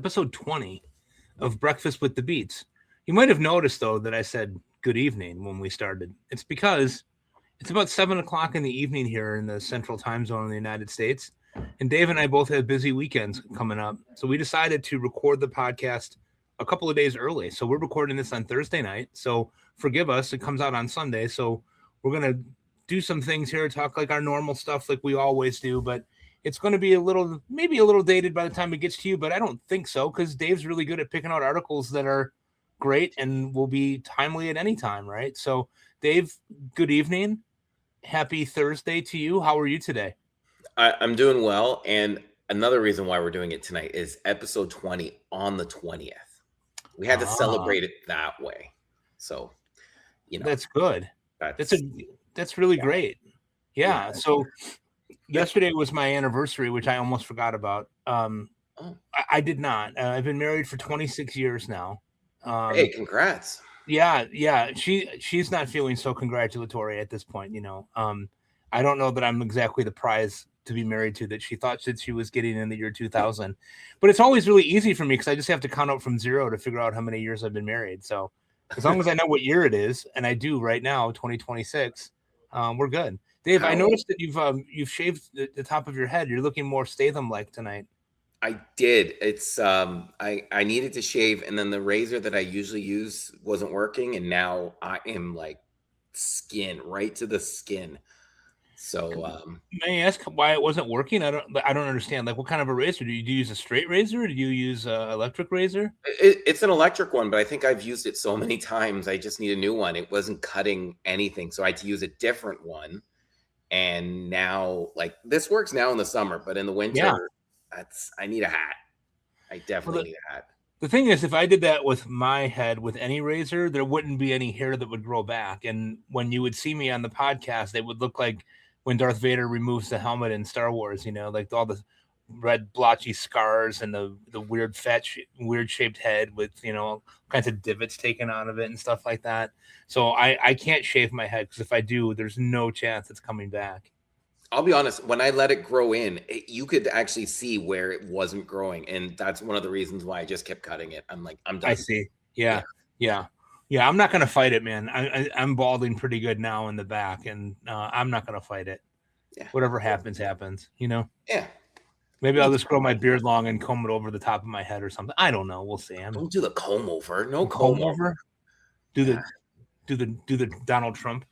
episode 20 of Breakfast with the Beats. You might have noticed, though, that I said good evening when we started. It's because it's about 7 o'clock in the evening here in the central time zone in the United States. And Dave and I both have busy weekends coming up. So we decided to record the podcast a couple of days early. So we're recording this on Thursday night. So forgive us. It comes out on Sunday. So we're going to do some things here, talk like our normal stuff like we always do. But it's going to be maybe a little dated by the time it gets to you. But I don't think so, because Dave's really good at picking out articles that are great and will be timely at any time, right? So Dave, good evening. Happy Thursday to you. How are you today? I'm doing well, and another reason why we're doing it tonight is episode 20 on the 20th. We had to celebrate it that way, so that's good. That's really great. Yeah. So yesterday was my anniversary, which I almost forgot about. I did not. I've been married for 26 years now. Hey, congrats. Yeah. She's not feeling so congratulatory at this point. I don't know that I'm exactly the prize to be married to that she thought that she was getting in the year 2000, but it's always really easy for me because I just have to count up from 0 to figure out how many years I've been married. So as long as I know what year it is, and I do right now, 2026, we're good. Dave, I noticed that you've shaved the top of your head. You're looking more Statham-like tonight. I did. It's I needed to shave, and then the razor that I usually use wasn't working, and now I am like skin right to the skin. So may I ask why it wasn't working? I don't understand. Like, what kind of a razor do you use? A straight razor? Or do you use an electric razor? It's an electric one, but I think I've used it so many times. I just need a new one. It wasn't cutting anything, so I had to use a different one. And now, like, this works now in the summer, but in the winter, I need a hat. I definitely need a hat. The thing is, if I did that with my head with any razor, there wouldn't be any hair that would grow back. And when you would see me on the podcast, it would look like when Darth Vader removes the helmet in Star Wars, like all the red blotchy scars and the weird weird shaped head with, all kinds of divots taken out of it and stuff like that. So I can't shave my head, because if I do, there's no chance it's coming back. I'll be honest, when I let it grow in, you could actually see where it wasn't growing. And that's one of the reasons why I just kept cutting it. I'm like, I'm done. I see. Yeah. I'm not going to fight it, man. I'm balding pretty good now in the back, and I'm not going to fight it. Yeah. Whatever happens, happens, Yeah. Maybe I'll just grow my beard long and comb it over the top of my head or something. I don't know. We'll see. Don't do the comb over. No comb over. Do the Donald Trump,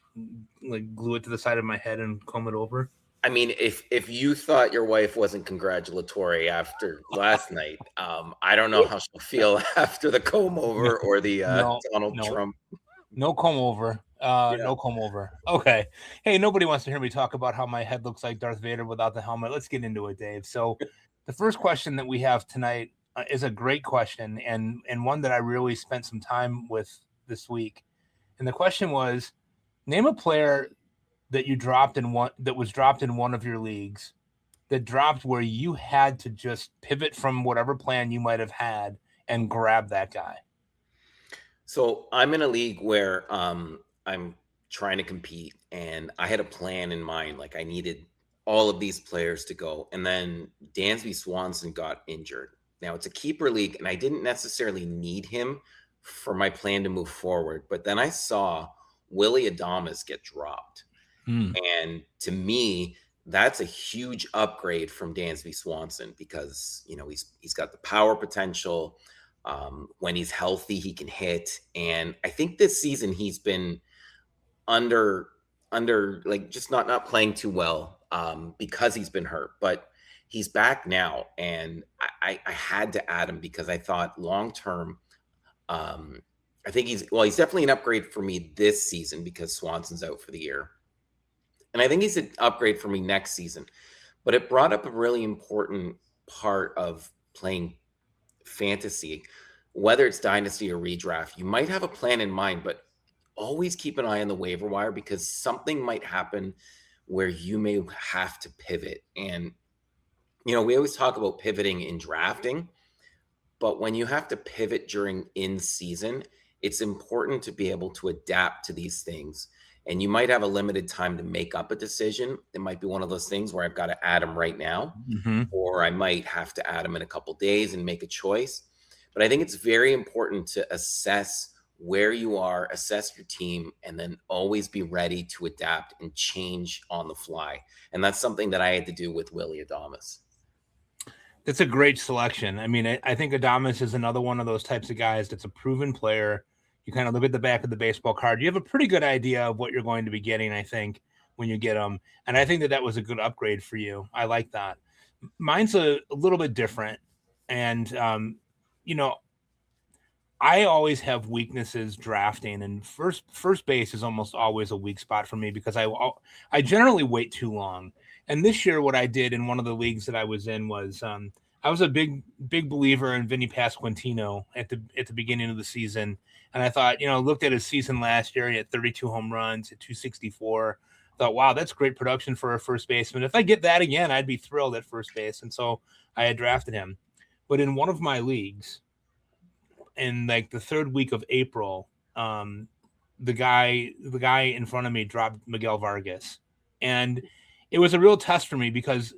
like glue it to the side of my head and comb it over. I mean, if you thought your wife wasn't congratulatory after last night, I don't know how she'll feel after the comb over or the Donald Trump. No comb over. No comb over. Okay. Hey, nobody wants to hear me talk about how my head looks like Darth Vader without the helmet. Let's get into it, Dave. So the first question that we have tonight is a great question, and one that I really spent some time with this week. And the question was, name a player that you dropped that was dropped in one of your leagues, that dropped where you had to just pivot from whatever plan you might have had and grab that guy. So I'm in a league where I'm trying to compete, and I had a plan in mind. Like, I needed all of these players to go. And then Dansby Swanson got injured. Now, it's a keeper league, and I didn't necessarily need him for my plan to move forward. But then I saw Willy Adames get dropped. And to me, that's a huge upgrade from Dansby Swanson, because, he's got the power potential. When he's healthy, he can hit. And I think this season he's been under like just not playing too well because he's been hurt. But he's back now, and I had to add him because I thought long term, I think he's definitely an upgrade for me this season because Swanson's out for the year. And I think he's an upgrade for me next season. But it brought up a really important part of playing fantasy, whether it's dynasty or redraft. You might have a plan in mind, but always keep an eye on the waiver wire, because something might happen where you may have to pivot. And, we always talk about pivoting in drafting, but when you have to pivot during in season, it's important to be able to adapt to these things. and you might have a limited time to make up a decision. It might be one of those things where I've got to add him right now, or I might have to add him in a couple days and make a choice. But I think it's very important to assess where you are, assess your team, and then always be ready to adapt and change on the fly. And that's something that I had to do with Willy Adames. That's a great selection. I mean, I think Adames is another one of those types of guys that's a proven player. You kind of look at the back of the baseball card. You have a pretty good idea of what you're going to be getting, I think, when you get them. And I think that was a good upgrade for you. I like that. Mine's a little bit different. And, I always have weaknesses drafting, and first base is almost always a weak spot for me because I generally wait too long. And this year, what I did in one of the leagues that I was in was I was a big believer in Vinny Pasquantino at the beginning of the season, and I thought, looked at his season last year, he had 32 home runs at 264. Thought, wow, that's great production for a first baseman. If I get that again, I'd be thrilled at first base, and so I had drafted him. But in one of my leagues, in like the third week of April, the guy in front of me dropped Miguel Vargas, and it was a real test for me because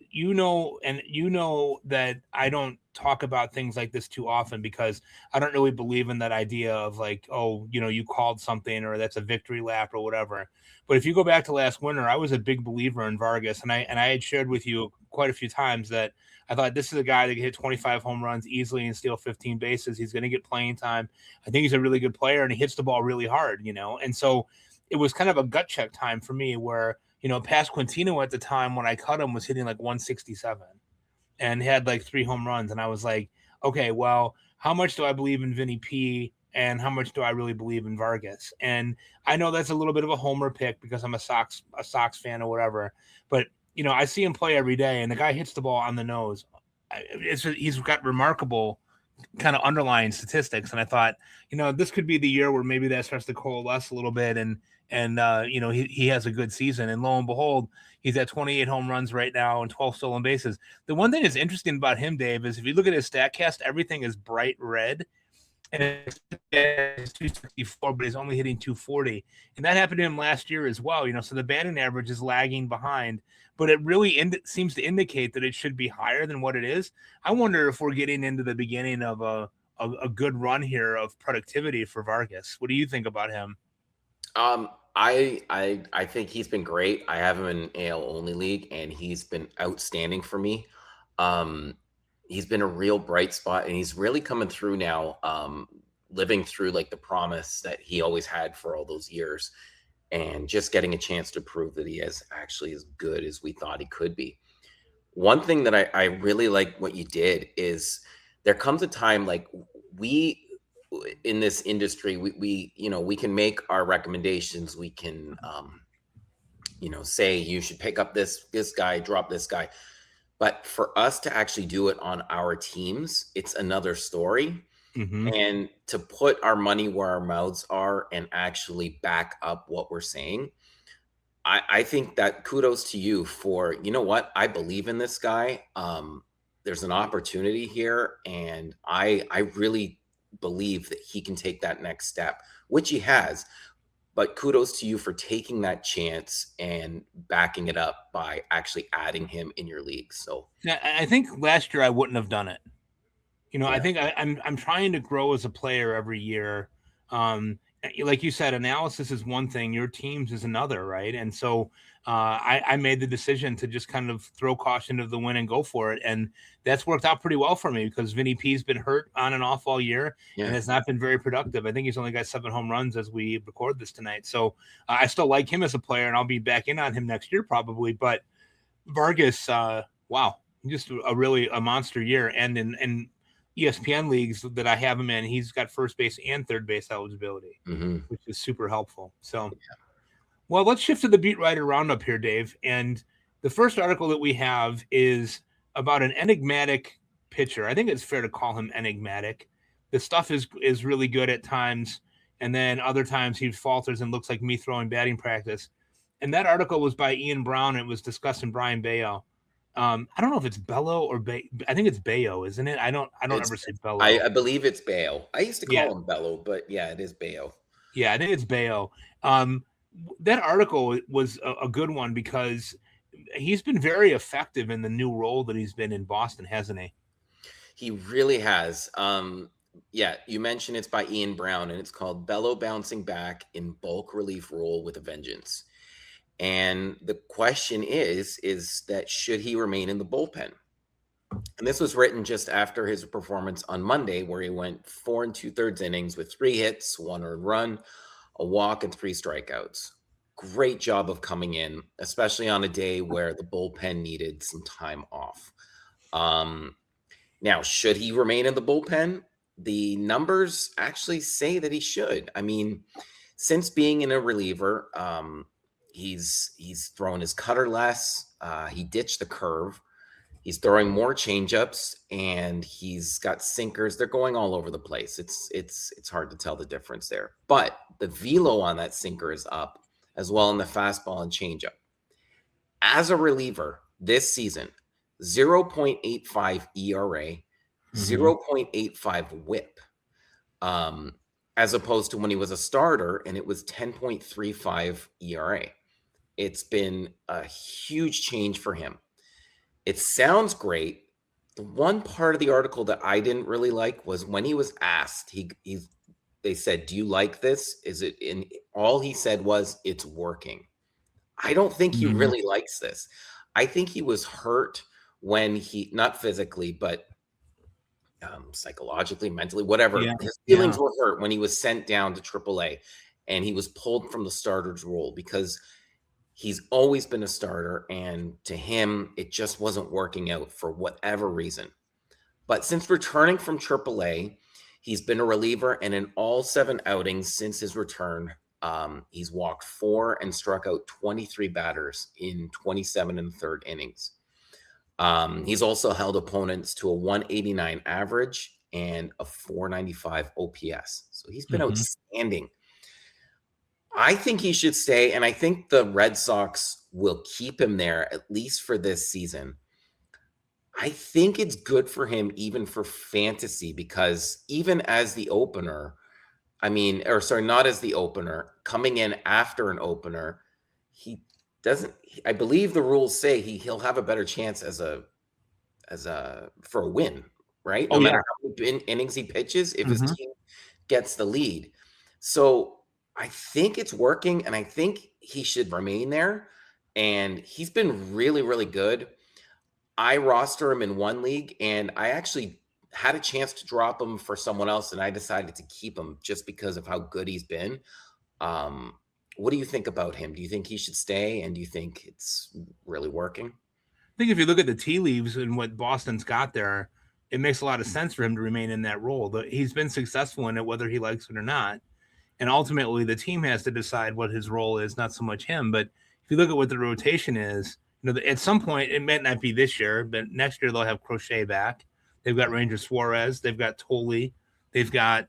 that I don't talk about things like this too often because I don't really believe in that idea of like, oh, you called something or that's a victory lap or whatever. But if you go back to last winter, I was a big believer in Vargas, and I had shared with you quite a few times that I thought this is a guy that can hit 25 home runs easily and steal 15 bases. He's going to get playing time. I think he's a really good player, and he hits the ball really hard, And so it was kind of a gut check time for me where, Pasquantino at the time when I cut him was hitting like 167 and had like 3 home runs. And I was like, okay, well, how much do I believe in Vinny P and how much do I really believe in Vargas? And I know that's a little bit of a homer pick because I'm a Sox fan or whatever, but I see him play every day, and the guy hits the ball on the nose. He's got remarkable kind of underlying statistics, and I thought, this could be the year where maybe that starts to coalesce a little bit, and he has a good season. And lo and behold, he's at 28 home runs right now and 12 stolen bases. The one thing that's interesting about him, Dave, is if you look at his StatCast, everything is bright red. And it's 264, but he's only hitting 240. And that happened to him last year as well. So the batting average is lagging behind, but it really seems to indicate that it should be higher than what it is. I wonder if we're getting into the beginning of a good run here of productivity for Vargas. What do you think about him? I think he's been great. I have him in AL only league, and he's been outstanding for me. He's been a real bright spot, and he's really coming through now, living through like the promise that he always had for all those years, and just getting a chance to prove that he is actually as good as we thought he could be. One thing that I really like what you did is there comes a time like we in this industry, we can make our recommendations. We can, say you should pick up this guy, drop this guy. But for us to actually do it on our teams, it's another story. Mm-hmm. And to put our money where our mouths are and actually back up what we're saying, I think that kudos to you for, what? I believe in this guy. There's an opportunity here, and I really believe that he can take that next step, which he has. But kudos to you for taking that chance and backing it up by actually adding him in your league. So yeah, I think last year I wouldn't have done it. Yeah. I think I'm trying to grow as a player every year. Like you said, analysis is one thing, your teams is another, right? And so I made the decision to just kind of throw caution to the wind and go for it. And that's worked out pretty well for me because Vinny P's been hurt on and off all year and has not been very productive. I think he's only got 7 home runs as we record this tonight. So I still like him as a player, and I'll be back in on him next year probably. But Vargas, wow, just a monster year. And in ESPN leagues that I have him in, he's got first base and third base eligibility, which is super helpful. So, well, let's shift to the Beat Writer Roundup here, Dave. And the first article that we have is about an enigmatic pitcher. I think it's fair to call him enigmatic. The stuff is really good at times, and then other times he falters and looks like me throwing batting practice. And that article was by Ian Brown. And it was discussing Brayan Bello. I don't know if it's Bello or I think it's Bello, isn't it? I don't ever say Bello. I believe it's Bello. I used to call him Bello, but yeah, it is Bello. Yeah, I think it's Bello. that article was a good one because he's been very effective in the new role that he's been in Boston, hasn't he? He really has. Yeah, you mentioned it's by Ian Brown, and it's called Bello Bouncing Back in Bulk Relief Role with a Vengeance. And the question is that should he remain in the bullpen? And this was written just after his performance on Monday, where he went 4 2/3 innings with 3 hits, 1 earned run, a walk, and 3 strikeouts. Great job of coming in, especially on a day where the bullpen needed some time off. Now, should he remain in the bullpen? The numbers actually say that he should. I mean, since being in a reliever, he's thrown his cutter less. He ditched the curve. He's throwing more changeups, and he's got sinkers. They're going all over the place. It's hard to tell the difference there. But the velo on that sinker is up, as well in the fastball and changeup. As a reliever this season, 0.85 ERA, 0.85 WHIP, as opposed to when he was a starter and it was 10.35 ERA. It's been a huge change for him. It sounds great. The one part of the article that I didn't really like was when he was asked, they said, "Do you like this? Is it in?" All he said was, "It's working." I don't think he really likes this. I think he was hurt when not physically, but psychologically, mentally, whatever. Yeah, His feelings were hurt when he was sent down to AAA and he was pulled from the starter's role because he's always been a starter, and to him, it just wasn't working out for whatever reason. But since returning from AAA, he's been a reliever, and in all 7 outings since his return, he's walked 4 and struck out 23 batters in 27 1/3 innings. He's also held opponents to a 189 average and a 495 OPS. So he's been outstanding. I think he should stay, and I think the Red Sox will keep him there at least for this season. I think it's good for him even for fantasy because even as the opener, not as the opener, coming in after an opener, he doesn't. I believe the rules say he'll have a better chance for a win, right? No matter how many innings he pitches, if his team gets the lead. So I think it's working, and I think he should remain there. And he's been really, really good. I roster him in one league, and I actually had a chance to drop him for someone else, and I decided to keep him just because of how good he's been. What do you think about him? Do you think he should stay, and do you think it's really working? I think if you look at the tea leaves and what Boston's got there, it makes a lot of sense for him to remain in that role. He's been successful in it, whether he likes it or not. And ultimately, the team has to decide what his role is, not so much him. But if you look at what the rotation is, at some point, it might not be this year, but next year they'll have Crochet back. They've got Ranger Suarez. They've got Tolle. They've got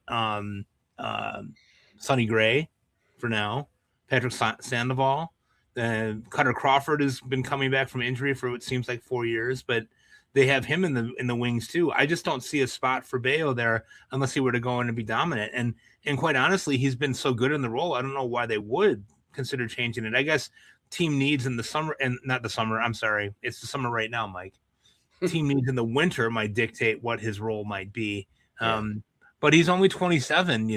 Sonny Gray for now. Patrick Sandoval. Cutter Crawford has been coming back from injury for what seems like 4 years, but they have him in the wings too. I just don't see a spot for Bello there unless he were to go in and be dominant. And quite honestly, he's been so good in the role. I don't know why they would consider changing it. I guess team needs in the summer, and not the summer. I'm sorry, it's the summer right now, Mike. Team needs in the winter might dictate what his role might be. But he's only 27,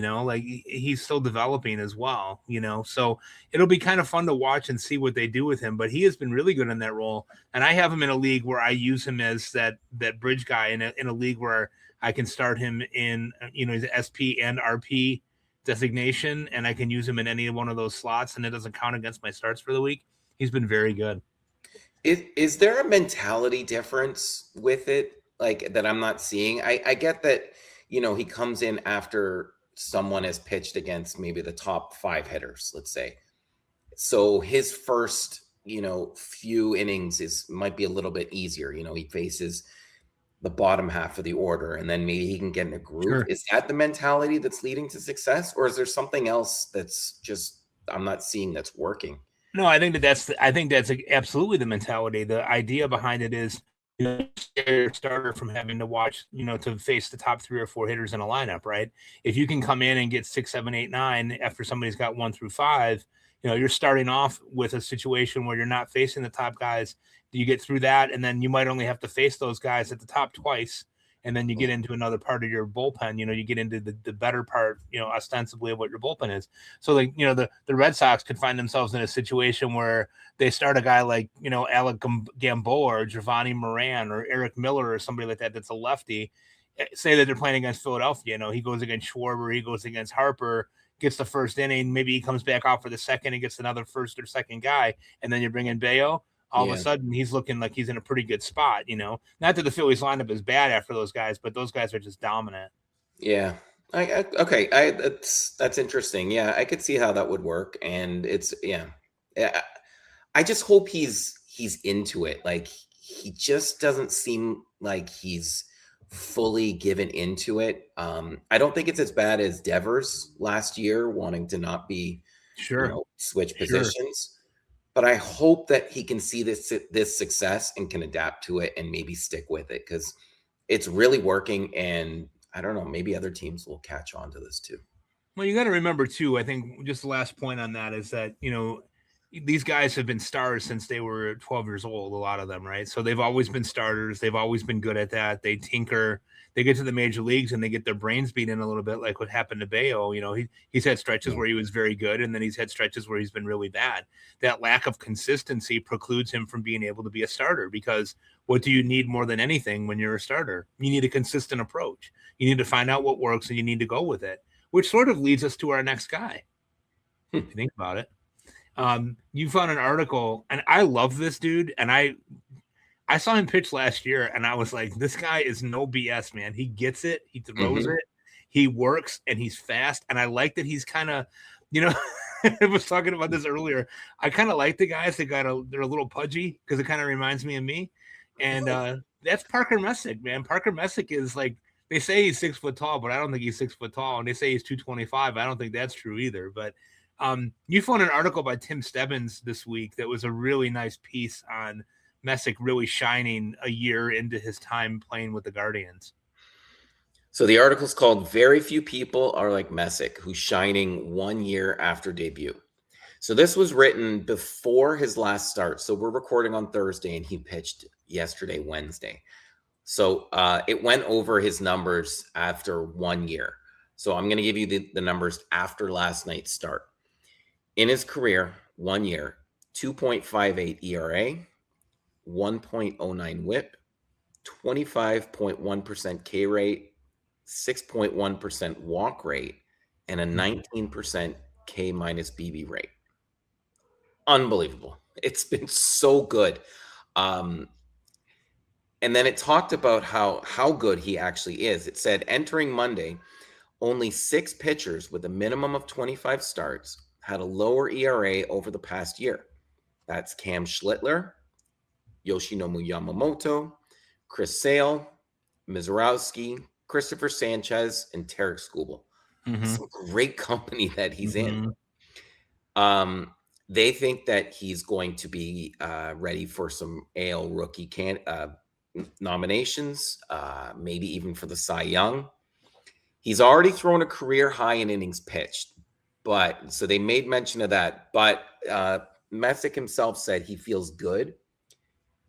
he's still developing as well, so it'll be kind of fun to watch and see what they do with him. But he has been really good in that role. And I have him in a league where I use him as that bridge guy in a league where I can start him in, his SP and RP designation, and I can use him in any one of those slots, and it doesn't count against my starts for the week. He's been very good. Is there a mentality difference with it, like that I'm not seeing? I get that, he comes in after someone has pitched against maybe the top 5 hitters, let's say. So his first, few innings might be a little bit easier. He faces the bottom half of the order, and then maybe he can get in a groove. Sure. Is that the mentality that's leading to success, or is there something else that's just I'm not seeing that's working? No, I think that's absolutely the mentality. The idea behind it is your starter from having to watch, to face the top 3 or 4 hitters in a lineup, right? If you can come in and get 6, 7, 8, 9 after somebody's got 1 through 5, you're starting off with a situation where you're not facing the top guys. Do you get through that? And then you might only have to face those guys at the top twice. And then you get into another part of your bullpen, you get into the better part, ostensibly of what your bullpen is. So like, the Red Sox could find themselves in a situation where they start a guy like, Alec Gamboa or Giovanni Moran or Eric Miller or somebody like that that's a lefty. Say that they're playing against Philadelphia, he goes against Schwarber, he goes against Harper, gets the first inning, maybe he comes back out for the second and gets another first or second guy, and then you bring in Bello. All of a sudden, he's looking like he's in a pretty good spot, Not that the Phillies lineup is bad after those guys, but those guys are just dominant. Yeah. Okay. That's interesting. Yeah, I could see how that would work, and it's I just hope he's into it. Like, he just doesn't seem like he's fully given into it. I don't think it's as bad as Devers last year, wanting to not be switch positions. But I hope that he can see this success and can adapt to it and maybe stick with it, because it's really working. And I don't know, maybe other teams will catch on to this too. Well, you got to remember too, I think just the last point on that is that, these guys have been stars since they were 12 years old, a lot of them, right? So they've always been starters. They've always been good at that. They tinker. They get to the major leagues and they get their brains beat in a little bit, like what happened to Bello. He's had stretches where he was very good, and then he's had stretches where he's been really bad. That lack of consistency precludes him from being able to be a starter, because what do you need more than anything when you're a starter? You need a consistent approach. You need to find out what works, and you need to go with it, which sort of leads us to our next guy. If you think about it. You found an article, and I love this dude, and I saw him pitch last year, and I was like, this guy is no BS, man. He gets it, he throws it, he works, and he's fast. And I like that he's kind of, I was talking about this earlier. I kind of like the guys that they're a little pudgy, because it kind of reminds me of me. And that's Parker Messick, man. Parker Messick is like, they say he's 6 foot tall, but I don't think he's 6 foot tall. And they say he's 225. I don't think that's true either. But you found an article by Tim Stebbins this week that was a really nice piece on Messick really shining a year into his time playing with the Guardians. So the article's called "Very Few People Are Like Messick, Who's Shining 1 year after debut." So this was written before his last start. So we're recording on Thursday, and he pitched yesterday, Wednesday. So it went over his numbers after 1 year. So I'm going to give you the numbers after last night's start. In his career, 1 year, 2.58 ERA, 1.09 whip, 25.1% K rate, 6.1% walk rate, and a 19% K minus BB rate. Unbelievable. It's been so good. And then it talked about how good he actually is. It said, entering Monday, only 6 pitchers with a minimum of 25 starts had a lower ERA over the past year. That's Cam Schlittler, Yoshinobu Yamamoto, Chris Sale, Mizorowski, Christopher Sanchez, and Tarek Skubal. Some great company that he's in. They think that he's going to be ready for some AL rookie nominations, maybe even for the Cy Young. He's already thrown a career high in innings pitched, but so they made mention of that. But Messick himself said he feels good,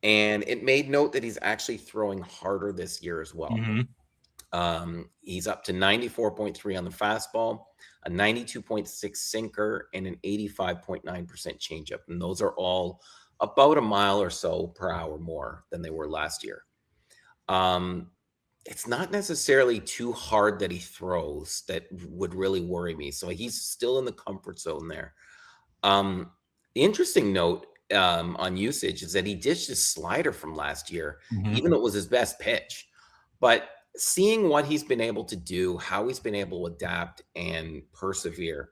and it made note that he's actually throwing harder this year as well. He's up to 94.3 on the fastball, a 92.6 sinker, and an 85.9% changeup. And those are all about a mile or so per hour more than they were last year. It's not necessarily too hard that he throws that would really worry me. So he's still in the comfort zone there. The interesting note on usage is that he ditched his slider from last year, even though it was his best pitch. But seeing what he's been able to do, how he's been able to adapt and persevere,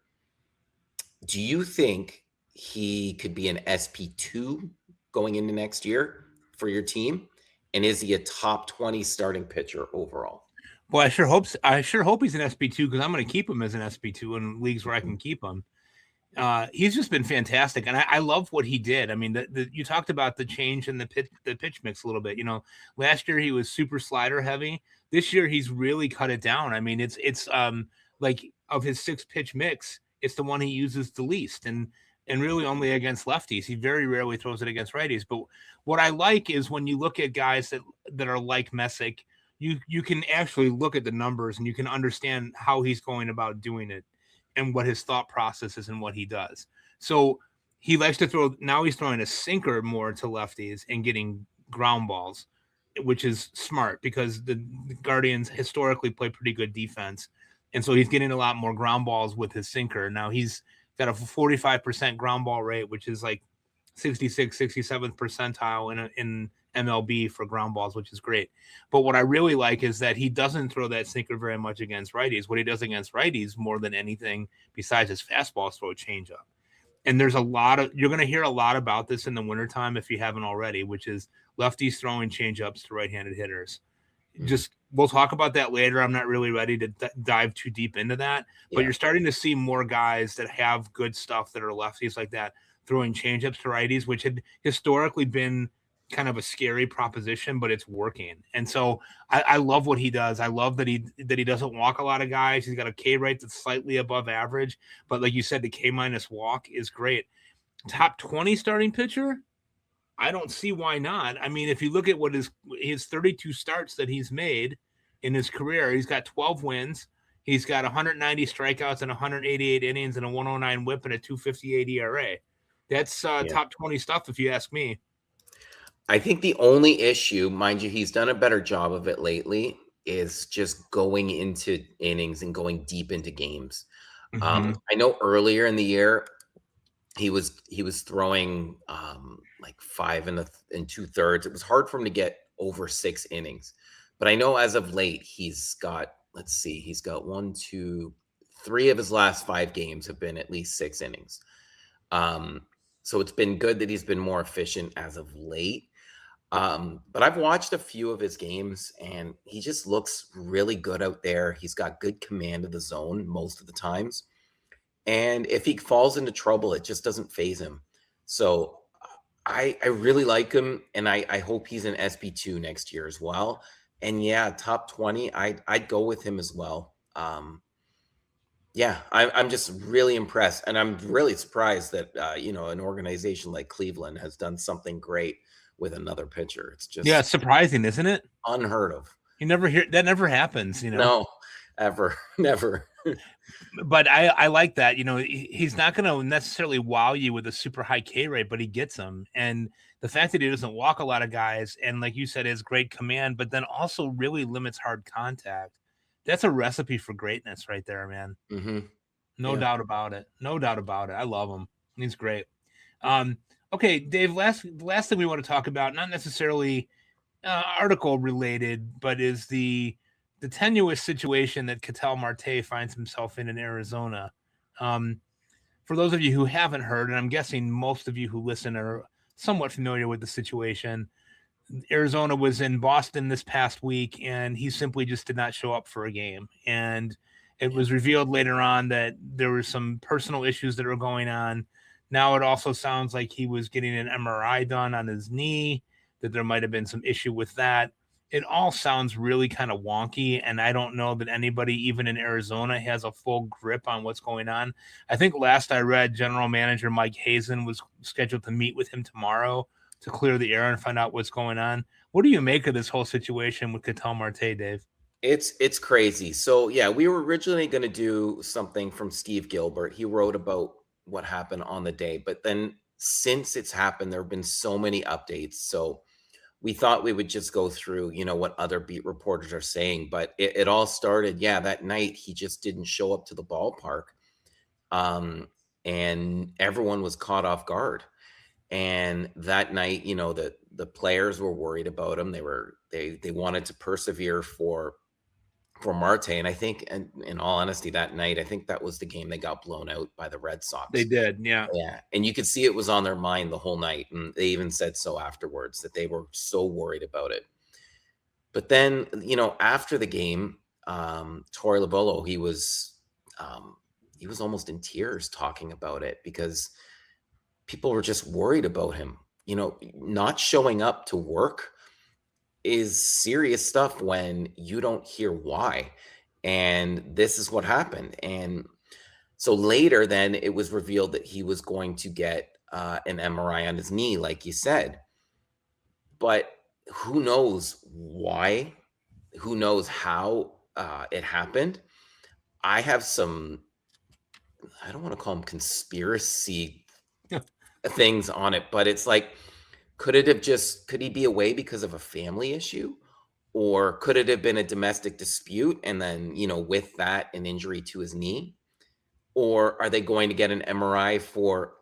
do you think he could be an SP2 going into next year for your team? And is he a top 20 starting pitcher overall? Well, I sure hope he's an SP2, because I'm going to keep him as an SP2 in leagues where I can keep him. He's just been fantastic, and I love what he did. I mean, you talked about the change in the pitch mix a little bit. Last year he was super slider heavy. This year he's really cut it down. I mean, it's like of his 6 pitch mix, it's the one he uses the least. And and really only against lefties. He very rarely throws it against righties. But what I like is when you look at guys that are like Messick, you can actually look at the numbers and you can understand how he's going about doing it and what his thought process is and what he does. So he likes to throw. Now he's throwing a sinker more to lefties and getting ground balls, which is smart because the Guardians historically play pretty good defense. And so he's getting a lot more ground balls with his sinker. Now he's got a 45% ground ball rate, which is like 66, 67th percentile in MLB for ground balls, which is great. But what I really like is that he doesn't throw that sinker very much against righties. What he does against righties more than anything besides his fastball is throw a changeup. And there's you're going to hear a lot about this in the wintertime if you haven't already, which is lefties throwing changeups to right-handed hitters. Just we'll talk about that later. I'm not really ready to dive too deep into that, but you're starting to see more guys that have good stuff that are lefties like that throwing changeups to righties, which had historically been kind of a scary proposition, but it's working. And so I love what he does. I love that he doesn't walk a lot of guys. He's got a K rate that's slightly above average, but like you said, the K minus walk is great. Top 20 starting pitcher. I don't see why not. I mean, if you look at what his 32 starts that he's made in his career, he's got 12 wins. He's got 190 strikeouts and 188 innings and a 109 whip and a 258 ERA. That's top 20 stuff, if you ask me. I think the only issue, mind you, he's done a better job of it lately, is just going into innings and going deep into games. I know earlier in the year, he was throwing like 5 and 2/3. It was hard for him to get over 6 innings, but I know as of late he's got, he's got 1, 2, 3 of his last 5 games have been at least 6 innings. So it's been good that he's been more efficient as of late. But I've watched a few of his games and he just looks really good out there. He's got good command of the zone most of the times. And if he falls into trouble, it just doesn't faze him. So I really like him, and I hope he's an SP2 next year as well. And yeah, top 20, I'd go with him as well. I'm just really impressed, and I'm really surprised that an organization like Cleveland has done something great with another pitcher. It's just it's surprising, isn't it? Unheard of. You never hear that. Never happens, No, ever, never. But I like that. He's not going to necessarily wow you with a super high K rate, but he gets them. And the fact that he doesn't walk a lot of guys, and like you said, has great command, but then also really limits hard contact. That's a recipe for greatness right there, man. No doubt about it. No doubt about it. I love him. He's great. Okay, Dave, last thing we want to talk about, not necessarily article related, but is the tenuous situation that Ketel Marte finds himself in Arizona. For those of you who haven't heard, and I'm guessing most of you who listen are somewhat familiar with the situation, Arizona was in Boston this past week, and he simply just did not show up for a game. And it was revealed later on that there were some personal issues that were going on. Now it also sounds like he was getting an MRI done on his knee, that there might have been some issue with that. It all sounds really kind of wonky, and I don't know that anybody, even in Arizona, has a full grip on what's going on. I think last I read, General Manager Mike Hazen was scheduled to meet with him tomorrow to clear the air and find out what's going on. What do you make of this whole situation with Ketel Marte, Dave? It's crazy. So, yeah, we were originally going to do something from Steve Gilbert. He wrote about what happened on the day, but then since it's happened, there have been so many updates. So we thought we would just go through, what other beat reporters are saying, but it all started. Yeah, that night he just didn't show up to the ballpark, and everyone was caught off guard. And that night, the players were worried about him. They wanted to persevere for Marte, and I think, and in all honesty, that night, I think that was the game they got blown out by the Red Sox. They did, yeah. And you could see it was on their mind the whole night, and they even said so afterwards, that they were so worried about it. But then, after the game, Torey Lovullo, he was almost in tears talking about it, because people were just worried about him. Not showing up to work is serious stuff when you don't hear why. And this is what happened. And So later, then it was revealed that he was going to get an MRI on his knee, like you said. But who knows why? Who knows how it happened? I have some, I don't want to call them conspiracy things on it, but it's like, could he be away because of a family issue? Or could it have been a domestic dispute and then, with that, an injury to his knee? Or are they going to get an MRI for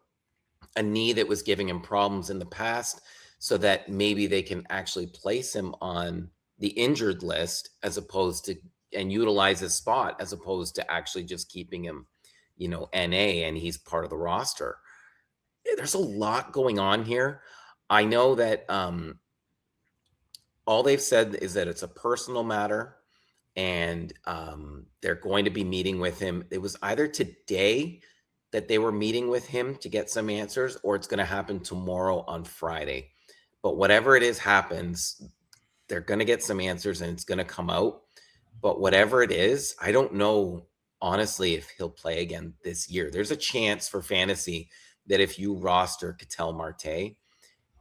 a knee that was giving him problems in the past so that maybe they can actually place him on the injured list as opposed to and utilize his spot as opposed to actually just keeping him, NA and he's part of the roster. There's a lot going on here. I know that all they've said is that it's a personal matter and they're going to be meeting with him. It was either today that they were meeting with him to get some answers, or it's going to happen tomorrow on Friday. But whatever it is happens, they're going to get some answers and it's going to come out. But whatever it is, I don't know, honestly, if he'll play again this year. There's a chance for fantasy that if you roster Ketel Marte,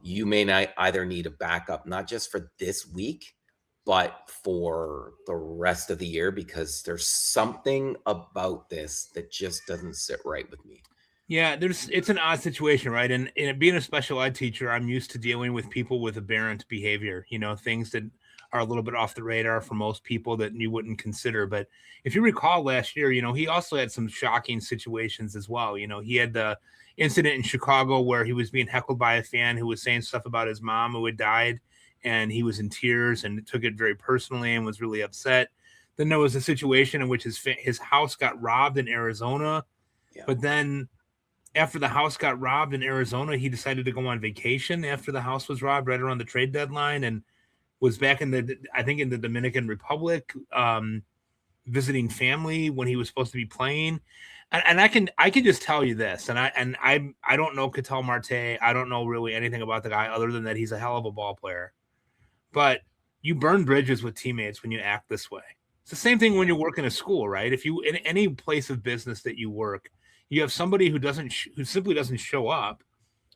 you may not either need a backup, not just for this week, but for the rest of the year, because there's something about this that just doesn't sit right with me. Yeah, it's an odd situation, right? And being a special ed teacher, I'm used to dealing with people with aberrant behavior, things that are a little bit off the radar for most people that you wouldn't consider. But if you recall last year, he also had some shocking situations as well. He had the incident in Chicago where he was being heckled by a fan who was saying stuff about his mom who had died, and he was in tears and took it very personally and was really upset. Then there was a situation in which his house got robbed in Arizona, but then after the house got robbed in Arizona, he decided to go on vacation after the house was robbed right around the trade deadline and was back in the Dominican Republic, visiting family when he was supposed to be playing. And I can just tell you this, and I don't know Ketel Marte. I don't know really anything about the guy other than that he's a hell of a ball player. But you burn bridges with teammates when you act this way. It's the same thing when you work in a school, right? If you in any place of business that you work, you have somebody who simply doesn't show up,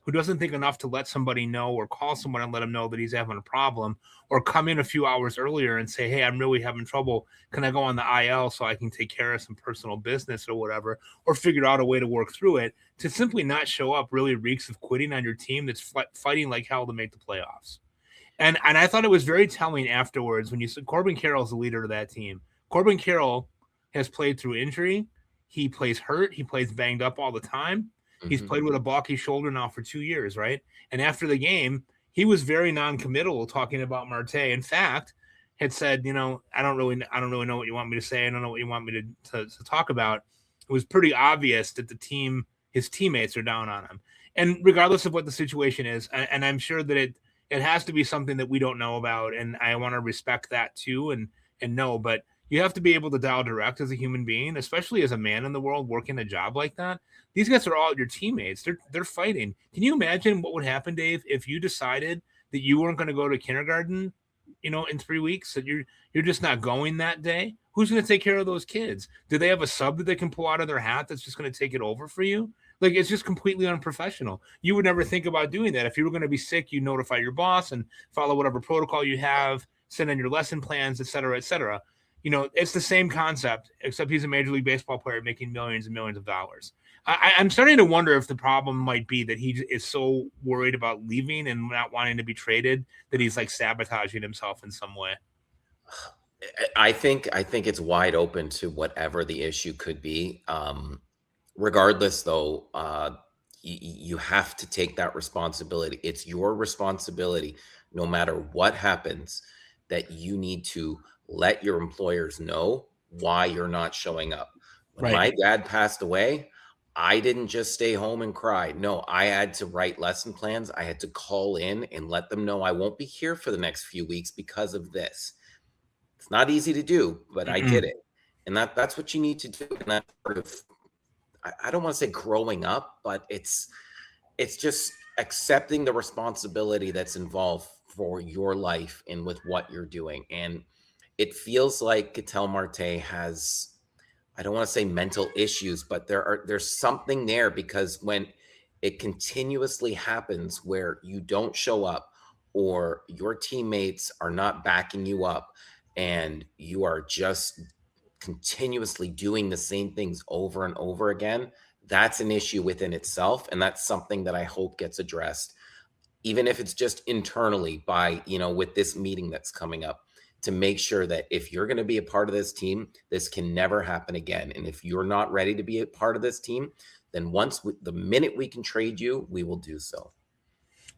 who doesn't think enough to let somebody know or call someone and let them know that he's having a problem, or come in a few hours earlier and say, hey, I'm really having trouble. Can I go on the IL so I can take care of some personal business or whatever, or figure out a way to work through it? To simply not show up really reeks of quitting on your team that's fighting like hell to make the playoffs. And I thought it was very telling afterwards when you said Corbin Carroll is the leader of that team. Corbin Carroll has played through injury. He plays hurt. He plays banged up all the time. Mm-hmm. He's played with a balky shoulder now for 2 years, right? And after the game, he was very non-committal talking about Marte. In fact, had said, I don't really know what you want me to say. I don't know what you want me to talk about. It was pretty obvious that his teammates are down on him. And regardless of what the situation is, and I'm sure that it has to be something that we don't know about, and I want to respect that too and know, but you have to be able to dial direct as a human being, especially as a man in the world working a job like that. These guys are all your teammates. They're fighting. Can you imagine what would happen, Dave, if you decided that you weren't going to go to kindergarten, in 3 weeks, that you're just not going that day? Who's going to take care of those kids? Do they have a sub that they can pull out of their hat that's just going to take it over for you? Like, it's just completely unprofessional. You would never think about doing that. If you were going to be sick, you notify your boss and follow whatever protocol you have, send in your lesson plans, et cetera, et cetera. It's the same concept, except he's a Major League Baseball player making millions and millions of dollars. I'm starting to wonder if the problem might be that he is so worried about leaving and not wanting to be traded that he's like sabotaging himself in some way. I think it's wide open to whatever the issue could be. Regardless, though, you have to take that responsibility. It's your responsibility, no matter what happens, that you need to let your employers know why you're not showing up. When my dad passed away, I didn't just stay home and cry. No, I had to write lesson plans. I had to call in and let them know I won't be here for the next few weeks because of this. It's not easy to do, but I did it. And that's what you need to do. And that's part of, I don't want to say growing up, but it's just accepting the responsibility that's involved for your life and with what you're doing. And it feels like Ketel Marte has I don't want to say mental issues, but there's something there, because when it continuously happens where you don't show up or your teammates are not backing you up and you are just continuously doing the same things over and over again, that's an issue within itself. And that's something that I hope gets addressed, even if it's just internally by, with this meeting that's coming up, to make sure that if you're going to be a part of this team, this can never happen again. And if you're not ready to be a part of this team, then the minute we can trade you, we will do so.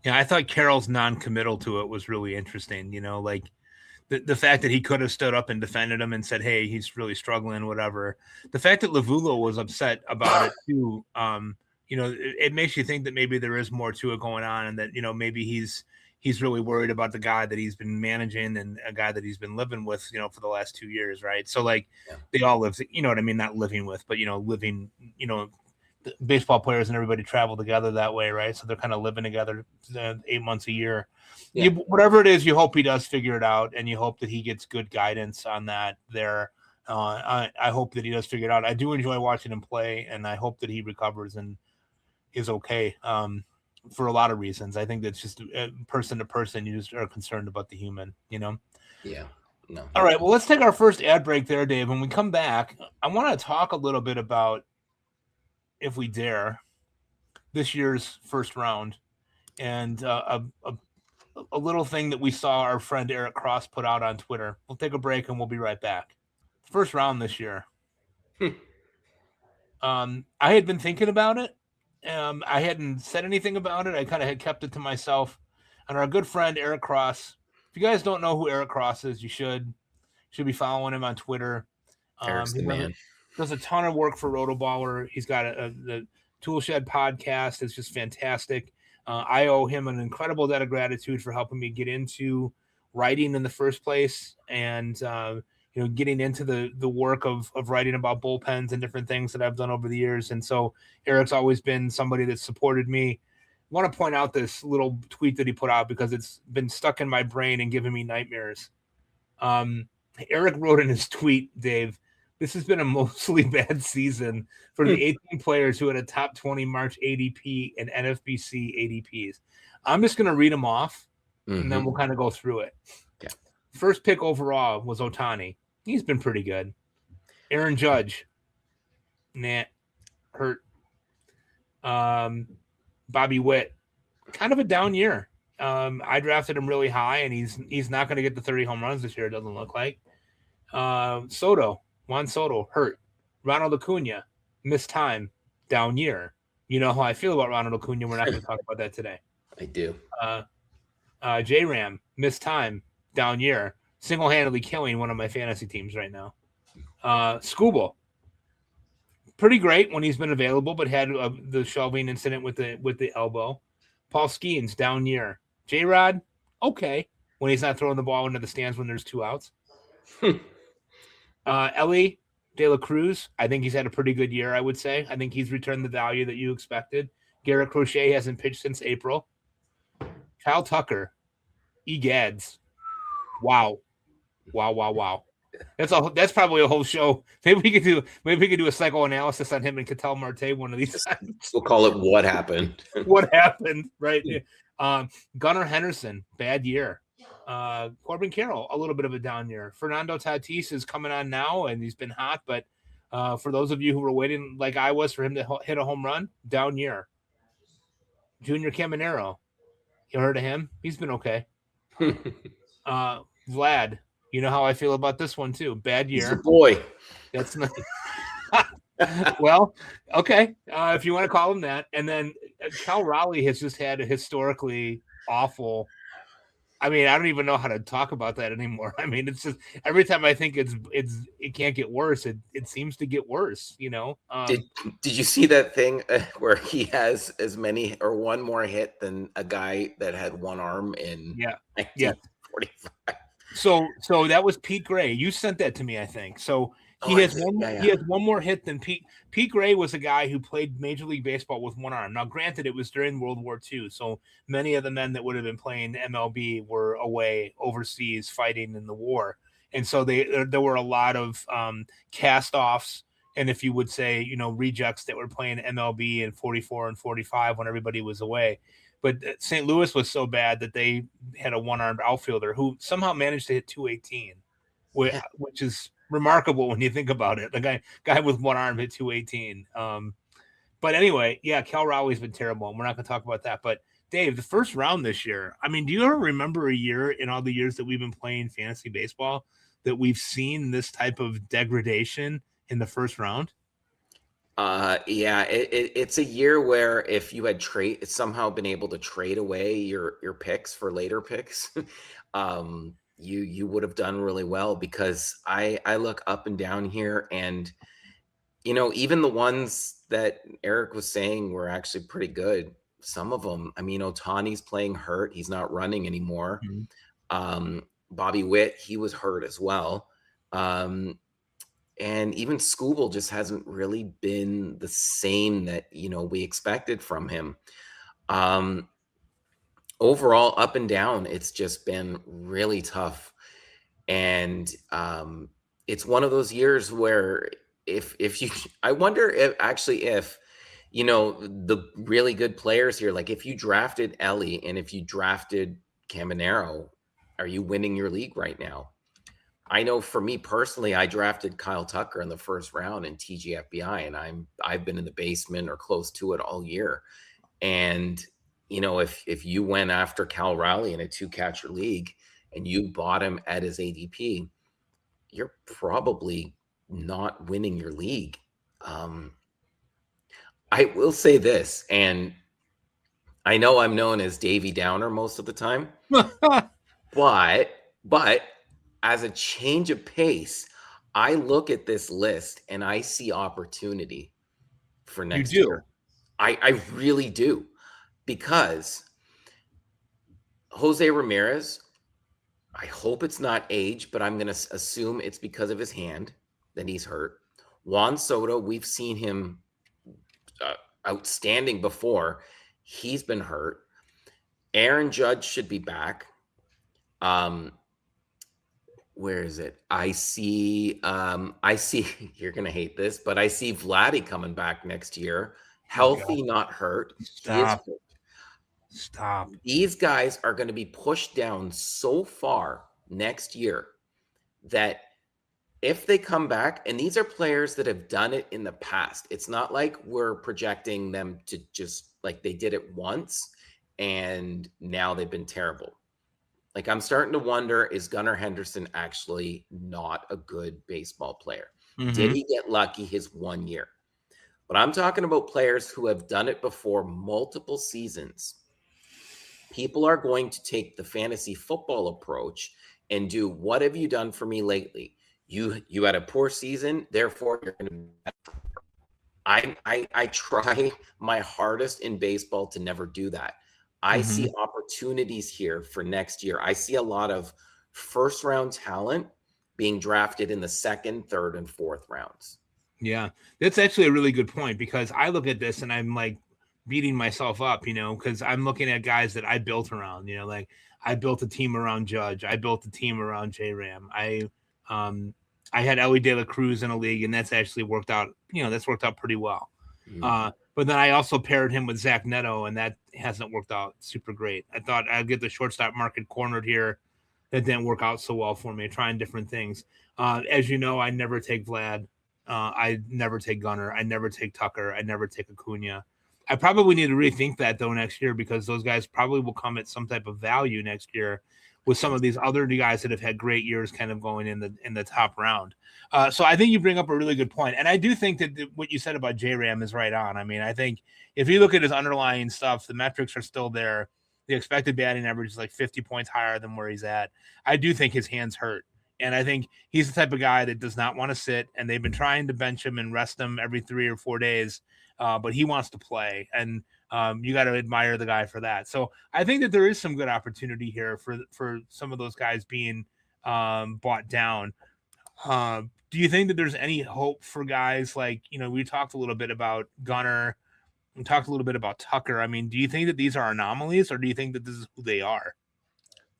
Yeah, I thought Carroll's non-committal to it was really interesting. Like the fact that he could have stood up and defended him and said, hey, he's really struggling, whatever. The fact that Lavulo was upset about it too, it makes you think that maybe there is more to it going on, and that, maybe he's really worried about the guy that he's been managing and a guy that he's been living with, for the last 2 years. Right. So like they all live, what I mean? Not living with, but, living, the baseball players and everybody travel together that way. Right. So they're kind of living together 8 months a year. Yeah. Whatever it is, you hope he does figure it out, and you hope that he gets good guidance on that there. I hope that he does figure it out. I do enjoy watching him play, and I hope that he recovers and is okay. For a lot of reasons. I think that's just person to person. You just are concerned about the human, Yeah. No. All right. Well, let's take our first ad break there, Dave. When we come back, I want to talk a little bit about, if we dare, this year's first round, and a little thing that we saw our friend Eric Cross put out on Twitter. We'll take a break and we'll be right back. First round this year. I had been thinking about it. I hadn't said anything about it. I kind of had kept it to myself. And our good friend Eric Cross, if you guys don't know who Eric Cross is, you should be following him on Twitter. Eric's the man. Does a ton of work for Rotoballer. He's got the Toolshed podcast. It's just fantastic. I owe him an incredible debt of gratitude for helping me get into writing in the first place, and getting into the work of writing about bullpens and different things that I've done over the years. And so Eric's always been somebody that supported me. I want to point out this little tweet that he put out because it's been stuck in my brain and giving me nightmares. Eric wrote in his tweet, Dave, this has been a mostly bad season for the 18 players who had a top 20 March ADP and NFBC ADPs. I'm just going to read them off, and then we'll kind of go through it. Okay. First pick overall was Ohtani. He's been pretty good. Aaron Judge. Hurt. Bobby Witt. Kind of a down year. I drafted him really high, and he's not going to get the 30 home runs this year, it doesn't look like. Juan Soto, hurt. Ronald Acuna, missed time, down year. You know how I feel about Ronald Acuna. We're not going to talk about that today. I do. J-Ram, missed time, down year. Single-handedly killing one of my fantasy teams right now. Skubal, pretty great when he's been available, but had the shelving incident with the elbow. Paul Skeens, down year. J-Rod, okay, when he's not throwing the ball into the stands when there's 2 outs. Ellie De La Cruz, I think he's had a pretty good year, I would say. I think he's returned the value that you expected. Garrett Crochet hasn't pitched since April. Kyle Tucker, Egads. Wow. That's probably a whole show. Maybe we could do a psychoanalysis on him and Ketel Marte one of these times. We'll call it What Happened. What happened, right? Gunnar Henderson, bad year. Corbin Carroll, a little bit of a down year. Fernando Tatis is coming on now, and he's been hot, but for those of you who were waiting, like I was, for him to hit a home run, down year. Junior Caminero, you heard of him? He's been okay. Vlad, you know how I feel about this one too. Bad year. He's a boy. That's nice. Well, okay, if you want to call him that. And then Cal Raleigh has just had a historically awful. I mean, I don't even know how to talk about that anymore. I mean, it's just every time I think it can't get worse, it seems to get worse. Did you see that thing where he has as many or one more hit than a guy that had one arm in 1945? So that was Pete Gray. You sent that to me, I think. So he has one more hit than Pete. Pete Gray was a guy who played Major League Baseball with one arm. Now, granted, it was during World War II, so many of the men that would have been playing MLB were away overseas fighting in the war, and so there were a lot of cast-offs And if you would say, rejects that were playing MLB in 44 and 45 when everybody was away. But St. Louis was so bad that they had a one-armed outfielder who somehow managed to hit 218, Yeah. which is remarkable when you think about it. The guy with one arm hit 218. But anyway, yeah, Cal Raleigh's been terrible, and we're not going to talk about that. But Dave, the first round this year, I mean, do you ever remember a year in all the years that we've been playing fantasy baseball that we've seen this type of degradation in the first round? Yeah, it's a year where if you had somehow been able to trade away your picks for later picks, you would have done really well, because I look up and down here, and even the ones that Eric was saying were actually pretty good. Some of them, I mean, Otani's playing hurt; he's not running anymore. Mhm. Bobby Witt, he was hurt as well. And even Scooble just hasn't really been the same that we expected from him. Um, Overall, up and down, it's just been really tough, and it's one of those years where if you, I wonder if the really good players here, like if you drafted Ellie and if you drafted Caminero, are you winning your league right now? I know for me personally, I drafted Kyle Tucker in the first round in TGFBI, and I've been in the basement or close to it all year. And if you went after Cal Raleigh in a 2-catcher league and you bought him at his ADP, you're probably not winning your league. I will say this, and I know I'm known as Davy Downer most of the time, but as a change of pace, I look at this list and I see opportunity for You next do. year. I really do, because Jose Ramirez, I hope it's not age, but I'm going to assume it's because of his hand that he's hurt. Juan Soto, we've seen him outstanding before. He's been hurt. Aaron Judge should be back. Where is it? I see you're gonna hate this, but I see Vladdy coming back next year. Healthy, not hurt. He is. Stop. These guys are going to be pushed down so far next year that if they come back, and these are players that have done it in the past, it's not like we're projecting them to just like they did it once and now they've been terrible. Like, I'm starting to wonder, is Gunnar Henderson actually not a good baseball player? Mm-hmm. Did he get lucky his 1 year? But I'm talking about players who have done it before multiple seasons. People are going to take the fantasy football approach and do, what have you done for me lately? You had a poor season, therefore you're going to. I try my hardest in baseball to never do that. I see opportunities here for next year. I see a lot of first round talent being drafted in the second, third, and fourth rounds. Yeah, that's actually a really good point, because I look at this and I'm like beating myself up, because I'm looking at guys that I built around, like I built a team around Judge. I built a team around J-Ram. I had Ellie De La Cruz in a league, and that's actually worked out, that's worked out pretty well. But then I also paired him with Zach Neto, and that hasn't worked out super great. I thought I'd get the shortstop market cornered here. That didn't work out so well for me, trying different things. As you know, I never take Vlad. I never take Gunner. I never take Tucker. I never take Acuna. I probably need to rethink that, though, next year, because those guys probably will come at some type of value next year with some of these other guys that have had great years kind of going in the top round. So I think you bring up a really good point. And I do think that what you said about J-Ram is right on. I mean, I think if you look at his underlying stuff, the metrics are still there. The expected batting average is like 50 points higher than where he's at. I do think his hands hurt. And I think he's the type of guy that does not want to sit, and they've been trying to bench him and rest him every 3 or 4 days, but he wants to play. And you got to admire the guy for that. So I think that there is some good opportunity here for some of those guys being bought down. Do you think that there's any hope for guys like, we talked a little bit about Gunner, we talked a little bit about Tucker. I mean, do you think that these are anomalies, or do you think that this is who they are?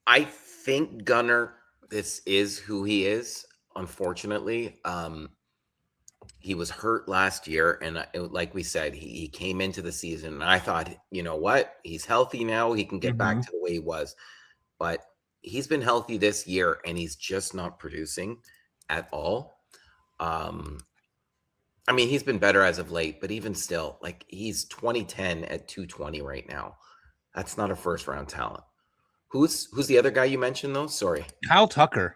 I think Gunner, this is who he is, unfortunately. he was hurt last year, and like we said, he came into the season, and I thought, you know what, he's healthy now, he can get back Mm-hmm. to the way he was. But he's been healthy this year, and he's just not producing at all. I mean, he's been better as of late, but even still, like, he's 2010 at 220 right now. That's not a first round talent. Who's the other guy you mentioned though? Sorry. Kyle Tucker.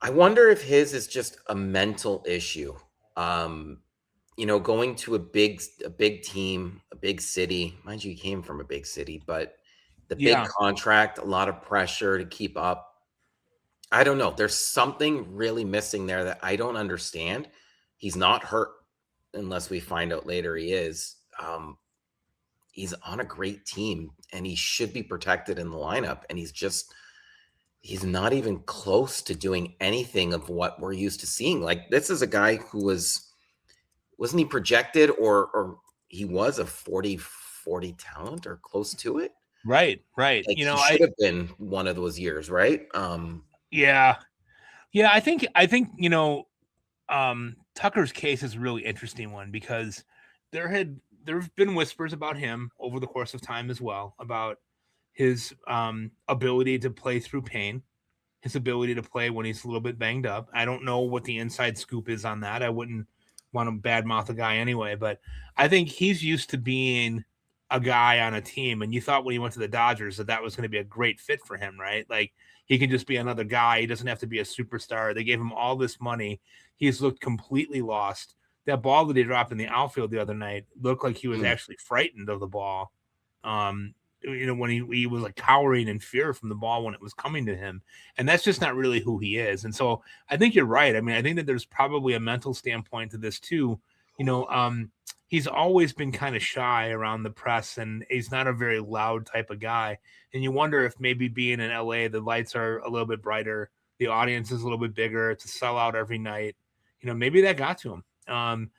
I wonder if his is just a mental issue. Going to a big team, a big city. Mind you, he came from a big city, but the big Yeah. contract, a lot of pressure to keep up. I don't know. There's something really missing there that I don't understand. He's not hurt unless we find out later he is. He's on a great team and he should be protected in the lineup. And he's not even close to doing anything of what we're used to seeing. Like, this is a guy who wasn't he projected or he was a 40 talent or close to it? Right. Like, he should have been one of those years, right? Yeah. I think Tucker's case is a really interesting one because there have been whispers about him over the course of time as well, about his ability to play through pain, his ability to play when he's a little bit banged up. I don't know what the inside scoop is on that. I wouldn't want to badmouth a guy anyway, but I think he's used to being a guy on a team, and you thought when he went to the Dodgers that was going to be a great fit for him, right? Like, he can just be another guy. He doesn't have to be a superstar. They gave him all this money. He's looked completely lost. That ball that he dropped in the outfield the other night looked like he was actually frightened of the ball. When he was like cowering in fear from the ball when it was coming to him. And that's just not really who he is. And so I think you're right. I mean, I think that there's probably a mental standpoint to this too. He's always been kind of shy around the press, and he's not a very loud type of guy. And you wonder if maybe being in LA, the lights are a little bit brighter, the audience is a little bit bigger, it's a sellout every night. Maybe that got to him.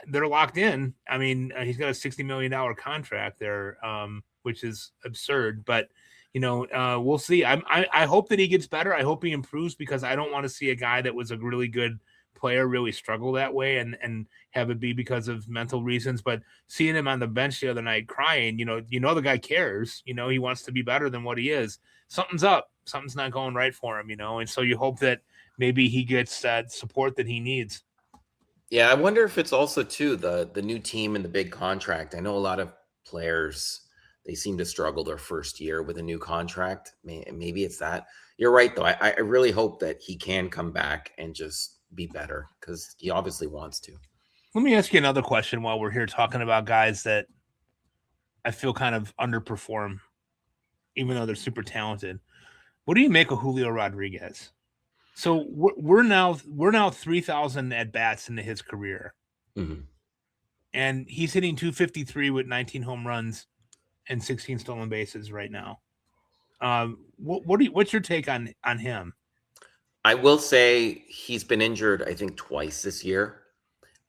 They're locked in. I mean, he's got a $60 million contract there, which is absurd. But we'll see. I hope that he gets better. I hope he improves, because I don't want to see a guy that was a really good player really struggle that way and have it be because of mental reasons. But seeing him on the bench the other night crying, the guy cares. He wants to be better than what he is. Something's up. Something's not going right for him. And so you hope that maybe he gets that support that he needs. Yeah, I wonder if it's also too the new team and the big contract. I know a lot of players, they seem to struggle their first year with a new contract. Maybe it's that. You're right though. I really hope that he can come back and just be better, because he obviously wants to. Let me ask you another question while we're here talking about guys that I feel kind of underperform, even though they're super talented. What do you make of Julio Rodriguez? So we're now 3,000 at bats into his career, and he's hitting 253 with 19 home runs and 16 stolen bases right now. What's your take on him? I will say he's been injured, I think, twice this year,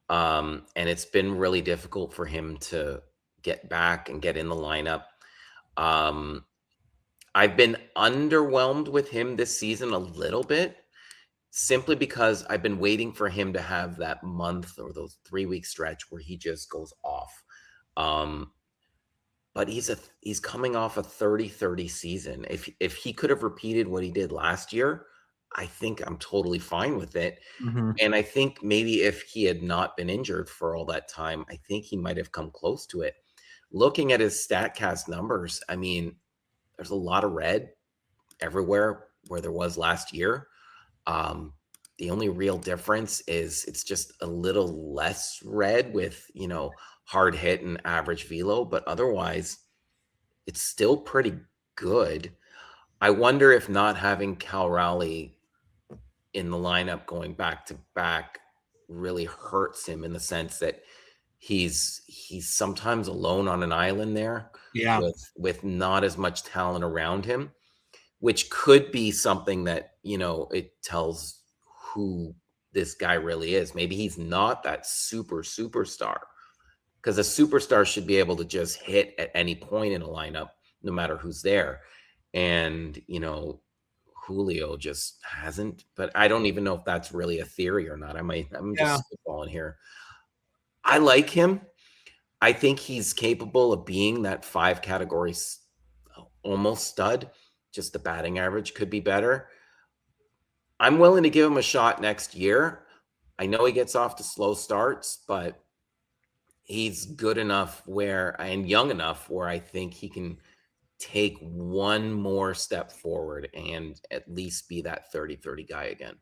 and it's been really difficult for him to get back and get in the lineup. I've been underwhelmed with him this season a little bit, simply because I've been waiting for him to have that month or those 3-week stretch where he just goes off. But he's coming off a 30-30 season. If he could have repeated what he did last year, I think I'm totally fine with it. And I think maybe if he had not been injured for all that time, I think he might have come close to it. Looking at his StatCast numbers, I mean, there's a lot of red everywhere where there was last year. The only real difference is it's just a little less red with, hard hit and average velo, but otherwise it's still pretty good. I wonder if not having Cal Raleigh in the lineup going back to back really hurts him, in the sense that he's sometimes alone on an island there, with not as much talent around him, which could be something that, it tells who this guy really is. Maybe he's not that superstar, because a superstar should be able to just hit at any point in a lineup, no matter who's there. And, Julio just hasn't. But I don't even know if that's really a theory or not. I'm Yeah. just spitballing here. I like him. I think he's capable of being that 5 categories almost stud. Just the batting average could be better. I'm willing to give him a shot next year. I know he gets off to slow starts, but he's good enough where and young enough where I think he can take one more step forward and at least be that 30-30 guy again.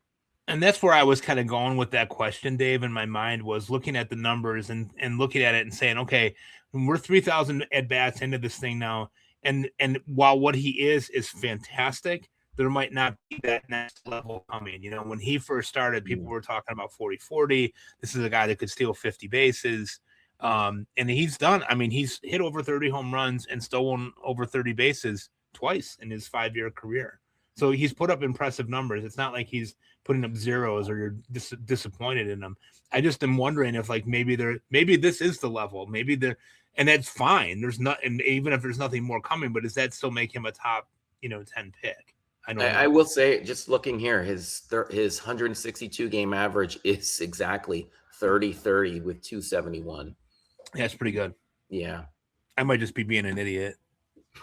And that's where I was kind of going with that question, Dave, in my mind, was looking at the numbers and looking at it and saying, okay, we're 3,000 at bats into this thing now. And while what he is fantastic, there might not be that next level coming. You know, when he first started, people were talking about 40-40. This is a guy that could steal 50 bases. And he's done. I mean, he's hit over 30 home runs and stolen over 30 bases twice in his 5-year career. So he's put up impressive numbers. It's not like he's putting up zeros or you're disappointed in them. I just am wondering if like maybe this is the level. Maybe they're, and that's fine. There's not, and even if there's nothing more coming, but does that still make him a top 10 pick? I don't know. I will say, just looking here, his 162 game average is exactly 30-30 with 271. Yeah, it's pretty good. Yeah. I might just be being an idiot.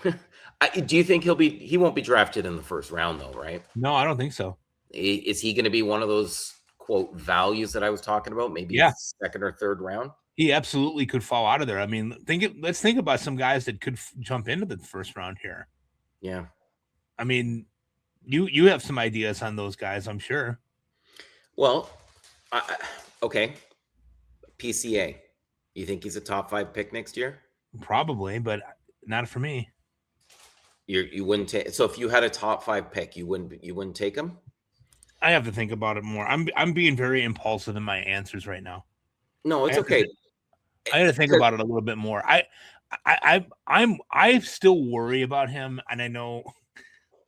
Do you think he won't be drafted in the first round though, right? No, I don't think so. Is he going to be one of those quote values that I was talking about? Maybe second or third round? He absolutely could fall out of there. I mean, let's think about some guys that could jump into the first round here. Yeah. I mean, you have some ideas on those guys, I'm sure. Well, okay. PCA. You think he's a top 5 pick next year? Probably, but not for me. You wouldn't take. So if you had a top 5 pick, you wouldn't take him? I have to think about it more. I'm being very impulsive in my answers right now. No, it's okay. I got to think about it a little bit more. I still worry about him, and I know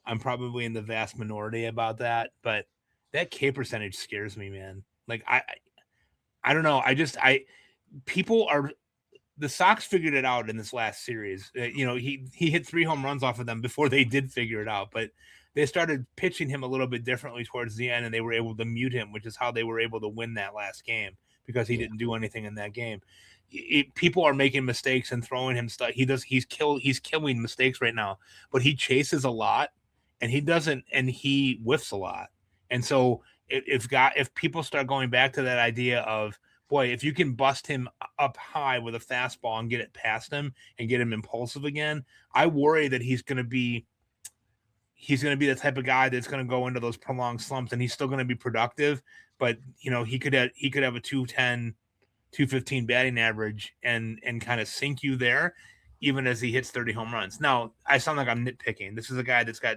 I'm probably in the vast minority about that, but that K percentage scares me, man. Like I don't know. People are. The Sox figured it out in this last series. He hit 3 home runs off of them before they did figure it out, but they started pitching him a little bit differently towards the end, and they were able to mute him, which is how they were able to win that last game because he didn't do anything in that game. People are making mistakes and throwing him stuff. He's killing mistakes right now, but he chases a lot, and he whiffs a lot. And so if people start going back to that idea of, boy, if you can bust him up high with a fastball and get it past him and get him impulsive again, I worry that he's going to be the type of guy that's going to go into those prolonged slumps, and he's still going to be productive, but he could have a 210, 215 batting average and kind of sink you there, even as he hits 30 home runs. Now, I sound like I'm nitpicking. This is a guy that's got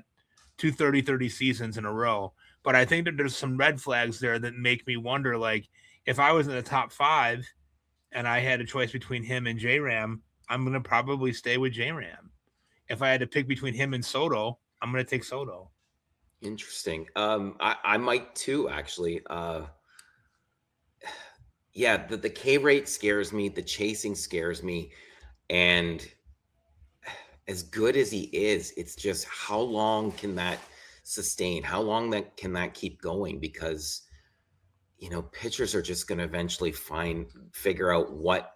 2 30 seasons in a row, but I think that there's some red flags there that make me wonder, like, if I was in the top 5 and I had a choice between him and J-Ram, I'm going to probably stay with J-Ram. If I had to pick between him and Soto, I'm going to take Soto. Interesting. I might too, actually. The K rate scares me. The chasing scares me. And as good as he is, it's just how long can that sustain? How long can that keep going? Because pitchers are just going to eventually figure out what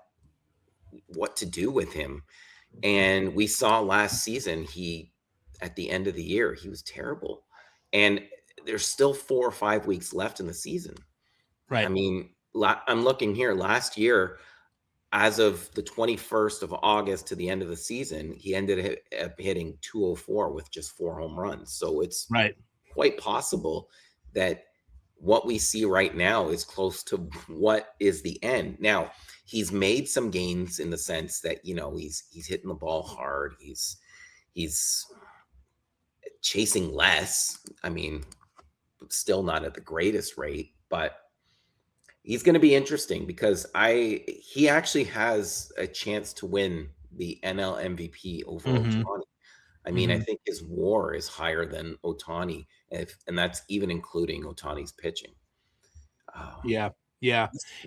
to do with him. And we saw last season, at the end of the year, he was terrible. And there's still 4 or 5 weeks left in the season. Right. I mean, I'm looking here. Last year, as of the 21st of August to the end of the season, he ended up hitting 204 with just 4 home runs. So it's quite possible that what we see right now is close to what is the end. Now, he's made some gains in the sense that, he's hitting the ball hard. He's chasing less. I mean, still not at the greatest rate, but he's going to be interesting because he actually has a chance to win the NL MVP over Ohtani. I mean, I think his WAR is higher than Ohtani, and that's even including Ohtani's pitching. Yeah.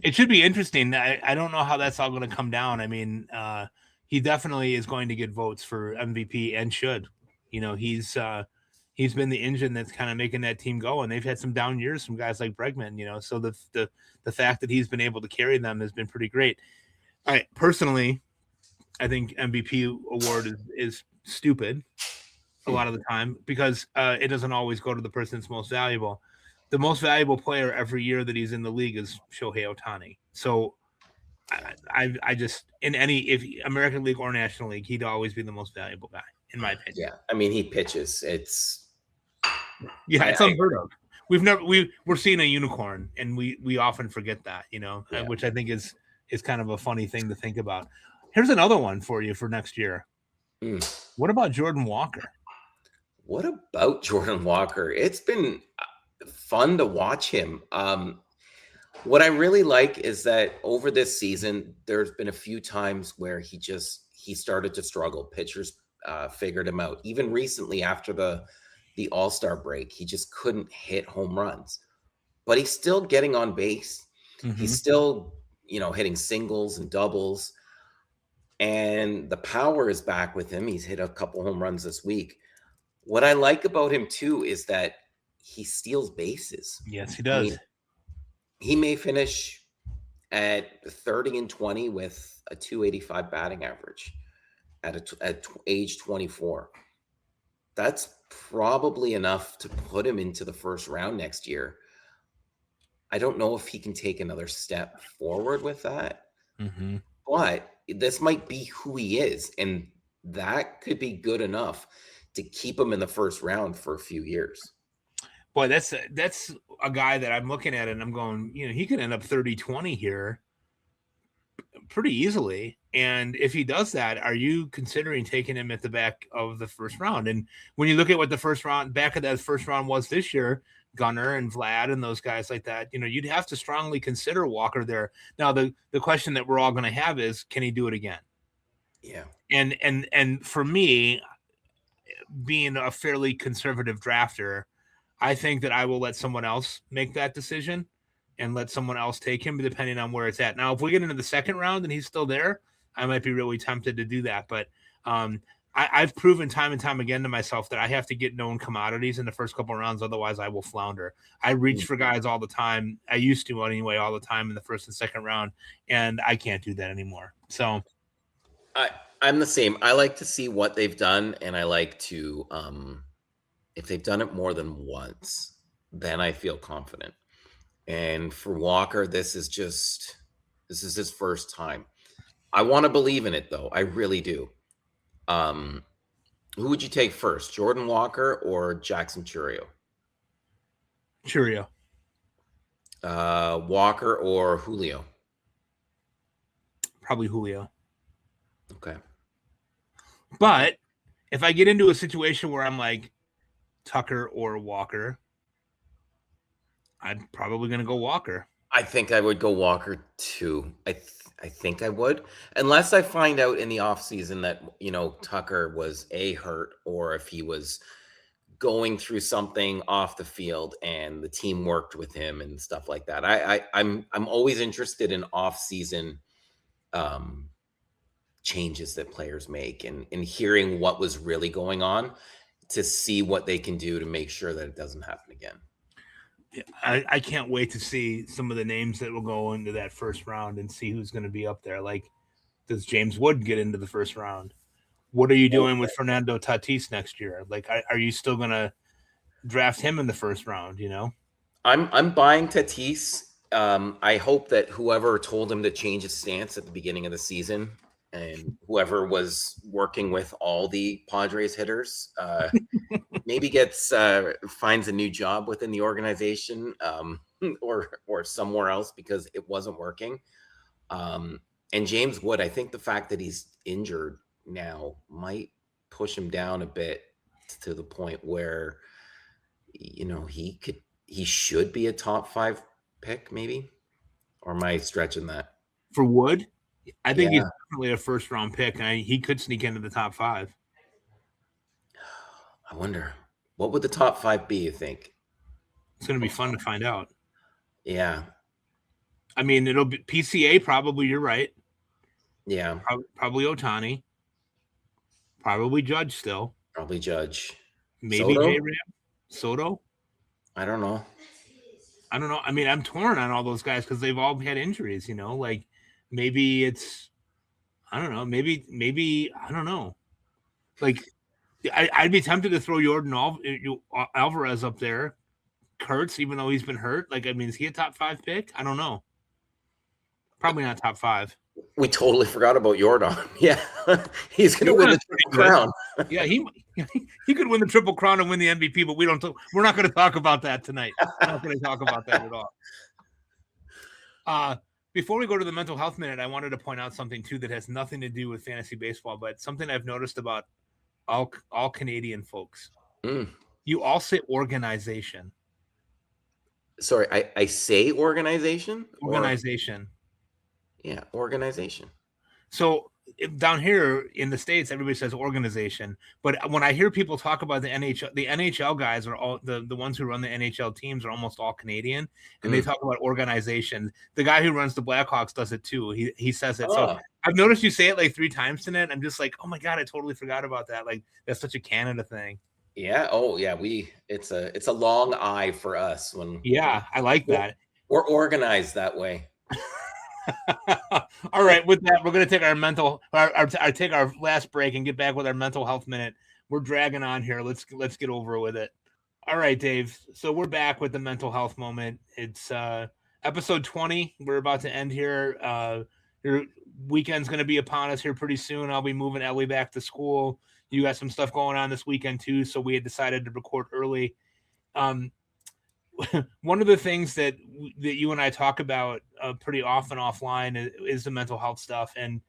It should be interesting. I don't know how that's all going to come down. I mean, he definitely is going to get votes for MVP and should. He he's been the engine that's kind of making that team go. And they've had some down years from guys like Bregman, so the fact that he's been able to carry them has been pretty great. I personally, I think MVP award is stupid a lot of the time because it doesn't always go to the person that's most valuable. The most valuable player every year that he's in the league is Shohei Ohtani. So I just if American League or National League, he'd always be the most valuable guy in my opinion. Yeah, I mean he pitches. It's unheard of. We're seeing a unicorn, and we often forget that, which I think is kind of a funny thing to think about. Here's another one for you for next year. What about Jordan Walker? What about Jordan Walker? It's been fun to watch him. What I really like is that over this season, there's been a few times where he started to struggle. Pitchers figured him out. Even recently after the All-Star break, he just couldn't hit home runs. But he's still getting on base. Mm-hmm. He's still, hitting singles and doubles. And the power is back with him. He's hit a couple home runs this week. What I like about him, too, is that he steals bases. Yes, he does. I mean, he may finish at 30-20 with a 285 batting average at age 24. That's probably enough to put him into the first round next year. I don't know if he can take another step forward with that, but this might be who he is, and that could be good enough to keep him in the first round for a few years. Boy, that's a guy that I'm looking at and I'm going, he could end up 30-20 here pretty easily. And if he does that, are you considering taking him at the back of the first round? And when you look at what the back of that first round was this year, Gunnar and Vlad and those guys like that, you'd have to strongly consider Walker there. Now, the question that we're all going to have is, can he do it again? Yeah. And for me, being a fairly conservative drafter, I think that I will let someone else make that decision and let someone else take him depending on where it's at. Now, if we get into the second round and he's still there, I might be really tempted to do that. But I've proven time and time again to myself that I have to get known commodities in the first couple of rounds. Otherwise, I will flounder. I reach for guys all the time. I used to anyway, all the time in the first and second round, and I can't do that anymore. So I'm the same. I like to see what they've done, and I like to if they've done it more than once, then I feel confident. And for Walker, this is his first time. I want to believe in it, though. I really do. Who would you take first, Jordan Walker or Jackson Chourio? Chourio. Walker or Julio? Probably Julio. Okay. But if I get into a situation where I'm like Tucker or Walker, I'm probably going to go Walker. I think I would go Walker too. I think I would, unless I find out in the offseason that, Tucker was hurt, or if he was going through something off the field and the team worked with him and stuff like that. I'm always interested in off-season changes that players make and hearing what was really going on to see what they can do to make sure that it doesn't happen again. I can't wait to see some of the names that will go into that first round and see who's going to be up there. Like, does James Wood get into the first round? What are you doing with Fernando Tatis next year? Like, are you still going to draft him in the first round? I'm buying Tatis. I hope that whoever told him to change his stance at the beginning of the season, and whoever was working with all the Padres hitters, maybe finds a new job within the organization, or somewhere else, because it wasn't working. And James Wood, I think the fact that he's injured now might push him down a bit to the point where, he should be a top 5 pick, maybe. Or am I stretching that? For Wood? I think he's definitely a first round pick, and he could sneak into the top 5. I wonder, what would the top 5 be, you think? It's going to be fun to find out. Yeah. I mean, it'll be PCA, probably. You're right. Yeah. Probably Ohtani. Probably Judge still. Probably Judge. Maybe Soto? J-Ram, Soto. I don't know. I don't know. I mean, I'm torn on all those guys because they've all had injuries. Like maybe it's I don't know. Maybe I don't know. Like I'd be tempted to throw Jordan Alvarez up there. Kurtz, even though he's been hurt. Like, I mean, is he a top 5 pick? I don't know. Probably not top 5. We totally forgot about Jordan. Yeah, he's going to win the Triple Crown. Yeah, he could win the Triple Crown and win the MVP, but we're not going to talk about that tonight. We're not going to talk about that at all. Before we go to the mental health minute, I wanted to point out something too that has nothing to do with fantasy baseball, but something I've noticed about all Canadian folks. You all say organization. Sorry, I say organization? Organization. Yeah, organization. So down here in the States, everybody says organization. But when I hear people talk about the NHL guys are all the ones who run the NHL teams are almost all Canadian, and they talk about organization. The guy who runs the Blackhawks does it too. He says it. So I've noticed you say it like 3 times tonight. I'm just like, oh my God, I totally forgot about that. Like that's such a Canada thing. Yeah. Oh yeah. It's a long I for us Yeah, I like that. We're organized that way. All right, with that, we're going to take take our last break and get back with our mental health minute. We're dragging on here. Let's get over with it. All right, Dave. So we're back with the mental health moment. It's episode 20. We're about to end here. Your weekend's going to be upon us here pretty soon. I'll be moving Ellie back to school. You got some stuff going on this weekend too, so we had decided to record early. One of the things that you and I talk about pretty often offline is the mental health stuff. And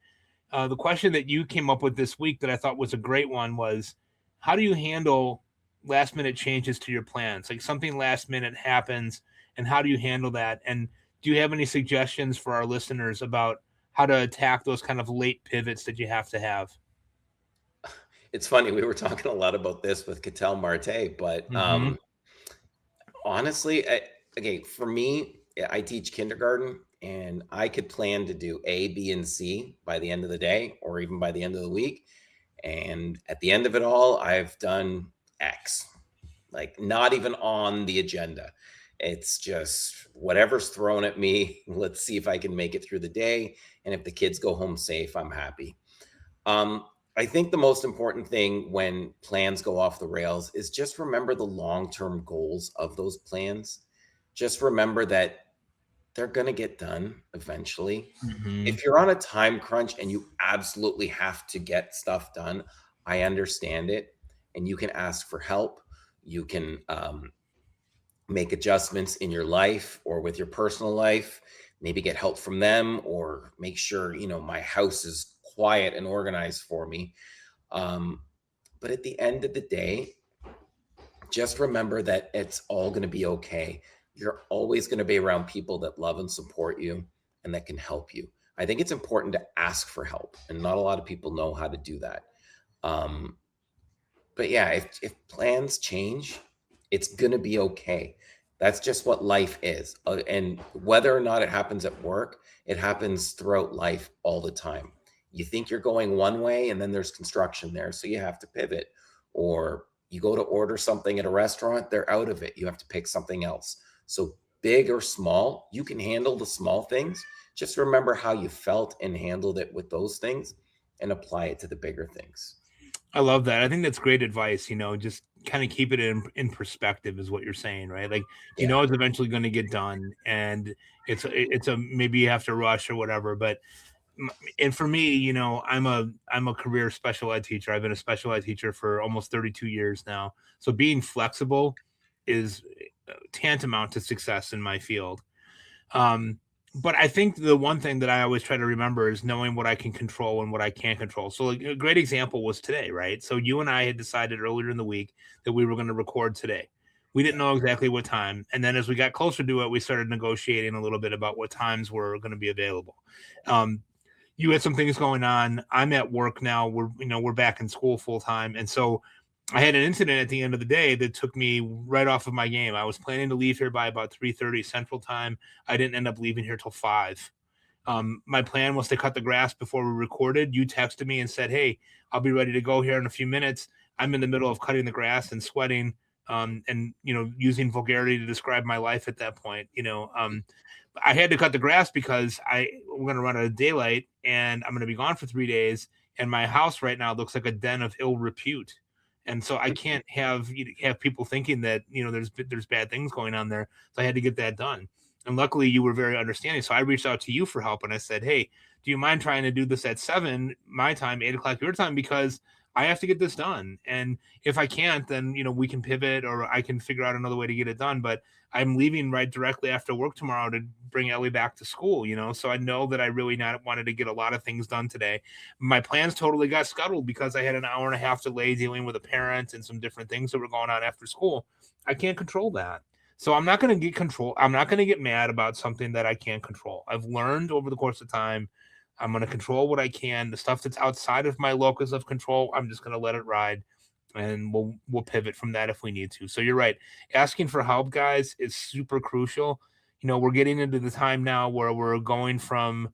the question that you came up with this week that I thought was a great one was, how do you handle last minute changes to your plans? Like something last minute happens, and how do you handle that? And do you have any suggestions for our listeners about how to attack those kind of late pivots that you have to have? It's funny. We were talking a lot about this with Ketel Marte, but honestly, for me, I teach kindergarten, and I could plan to do A, B, and C by the end of the day, or even by the end of the week. And at the end of it all, I've done X, like not even on the agenda. It's just whatever's thrown at me. Let's see if I can make it through the day. And if the kids go home safe, I'm happy. I think the most important thing when plans go off the rails is just remember the long-term goals of those plans. Just remember that they're going to get done eventually. If you're on a time crunch and you absolutely have to get stuff done, I understand it. And you can ask for help. You can make adjustments in your life or with your personal life, maybe get help from them, or make sure, my house is quiet and organized for me. But at the end of the day, just remember that it's all going to be okay. You're always going to be around people that love and support you and that can help you. I think it's important to ask for help, and not a lot of people know how to do that. But yeah, if plans change, it's going to be okay. That's just what life is. And whether or not it happens at work, it happens throughout life all the time. You think you're going one way, and then there's construction there, so you have to pivot. Or you go to order something at a restaurant, they're out of it. You have to pick something else. So big or small, you can handle the small things. Just remember how you felt and handled it with those things and apply it to the bigger things. I love that. I think that's great advice. Just kind of keep it in perspective is what you're saying, right? Like, it's eventually going to get done, and it's a maybe you have to rush or whatever, but and for me, I'm a career special ed teacher. I've been a special ed teacher for almost 32 years now. So being flexible is tantamount to success in my field. But I think the one thing that I always try to remember is knowing what I can control and what I can't control. So a great example was today, right? So you and I had decided earlier in the week that we were going to record today. We didn't know exactly what time. And then as we got closer to it, we started negotiating a little bit about what times were going to be available. You had some things going on. I'm at work now. We're back in school full time. And so I had an incident at the end of the day that took me right off of my game. I was planning to leave here by about 3:30 Central Time. I didn't end up leaving here till 5. My plan was to cut the grass before we recorded. You texted me and said, hey, I'll be ready to go here in a few minutes. I'm in the middle of cutting the grass and sweating, and using vulgarity to describe my life at that point. I had to cut the grass because we're going to run out of daylight, and I'm going to be gone for 3 days. And my house right now looks like a den of ill repute. And so I can't have people thinking that there's bad things going on there. So I had to get that done. And luckily, you were very understanding. So I reached out to you for help, and I said, "Hey, do you mind trying to do this at 7 my time, 8 o'clock your time, because I have to get this done. And if I can't, then we can pivot, or I can figure out another way to get it done. But I'm leaving right directly after work tomorrow to bring Ellie back to school, so I know that I really not wanted to get a lot of things done today. My plans totally got scuttled because I had an hour and a half delay dealing with a parent and some different things that were going on after school. I can't control that. So I'm not going to get control. I'm not going to get mad about something that I can't control. I've learned over the course of time, I'm going to control what I can. The stuff that's outside of my locus of control, I'm just going to let it ride, and we'll pivot from that if we need to. So you're right. Asking for help, guys, is super crucial. We're getting into the time now where we're going from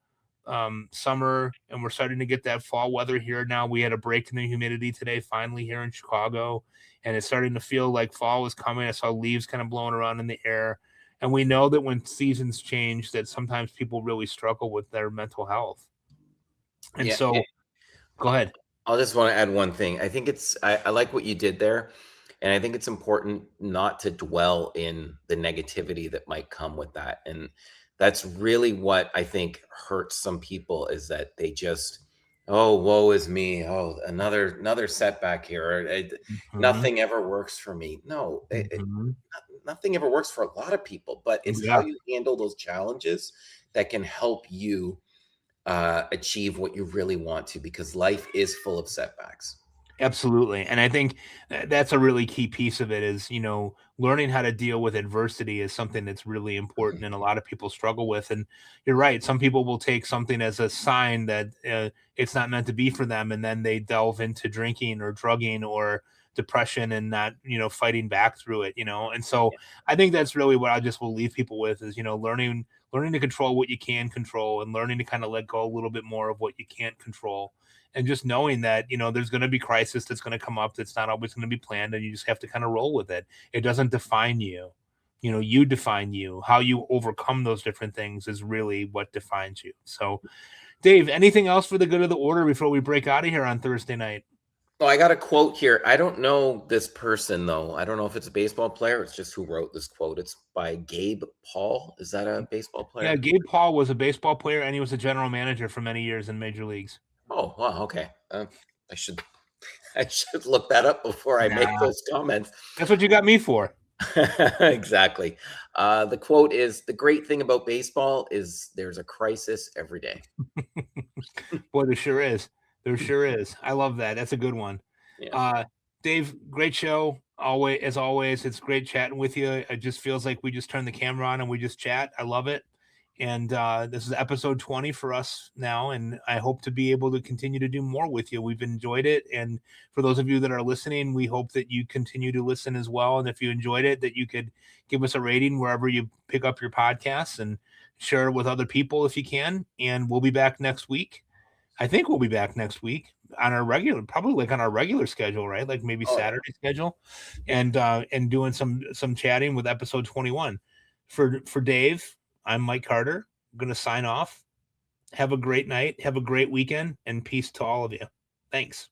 summer, and we're starting to get that fall weather here now. We had a break in the humidity today, finally, here in Chicago, and it's starting to feel like fall is coming. I saw leaves kind of blowing around in the air. And we know that when seasons change, that sometimes people really struggle with their mental health. And go ahead. I'll just want to add one thing. I think I like what you did there. And I think it's important not to dwell in the negativity that might come with that. And that's really what I think hurts some people, is that they just, oh, woe is me. Oh, another setback here. Nothing ever works for me. No, nothing ever works for a lot of people, but it's how you handle those challenges that can help you achieve what you really want to, because life is full of setbacks. Absolutely. And I think that's a really key piece of it is, learning how to deal with adversity is something that's really important, and a lot of people struggle with. And you're right. Some people will take something as a sign that it's not meant to be for them. And then they delve into drinking or drugging or depression and not, fighting back through it, And so I think that's really what I just will leave people with is, learning to control what you can control, and learning to kind of let go a little bit more of what you can't control. And just knowing that, there's going to be crisis that's going to come up that's not always going to be planned, and you just have to kind of roll with it. It doesn't define you. You define you. How you overcome those different things is really what defines you. So, Dave, anything else for the good of the order before we break out of here on Thursday night? Oh, I got a quote here. I don't know this person, though. I don't know if it's a baseball player. It's just who wrote this quote. It's by Gabe Paul. Is that a baseball player? Yeah, Gabe Paul was a baseball player, and he was a general manager for many years in major leagues. Oh, wow. Okay. I should look that up before I make those comments. That's what you got me for. Exactly. The quote is, "The great thing about baseball is there's a crisis every day." Boy, there sure is. There sure is. I love that. That's a good one. Yeah. Dave, great show. As always, it's great chatting with you. It just feels like we just turn the camera on and we just chat. I love it. And this is episode 20 for us now, and I hope to be able to continue to do more with you. We've enjoyed it, and for those of you that are listening, we hope that you continue to listen as well. And if you enjoyed it, that you could give us a rating wherever you pick up your podcasts, and share it with other people if you can. And we'll be back next week. I think we'll be back next week on our regular, probably like on our regular schedule, right? Like maybe Saturday schedule, and doing some chatting with episode 21. For Dave, I'm Mike Carter. I'm going to sign off. Have a great night. Have a great weekend, and peace to all of you. Thanks.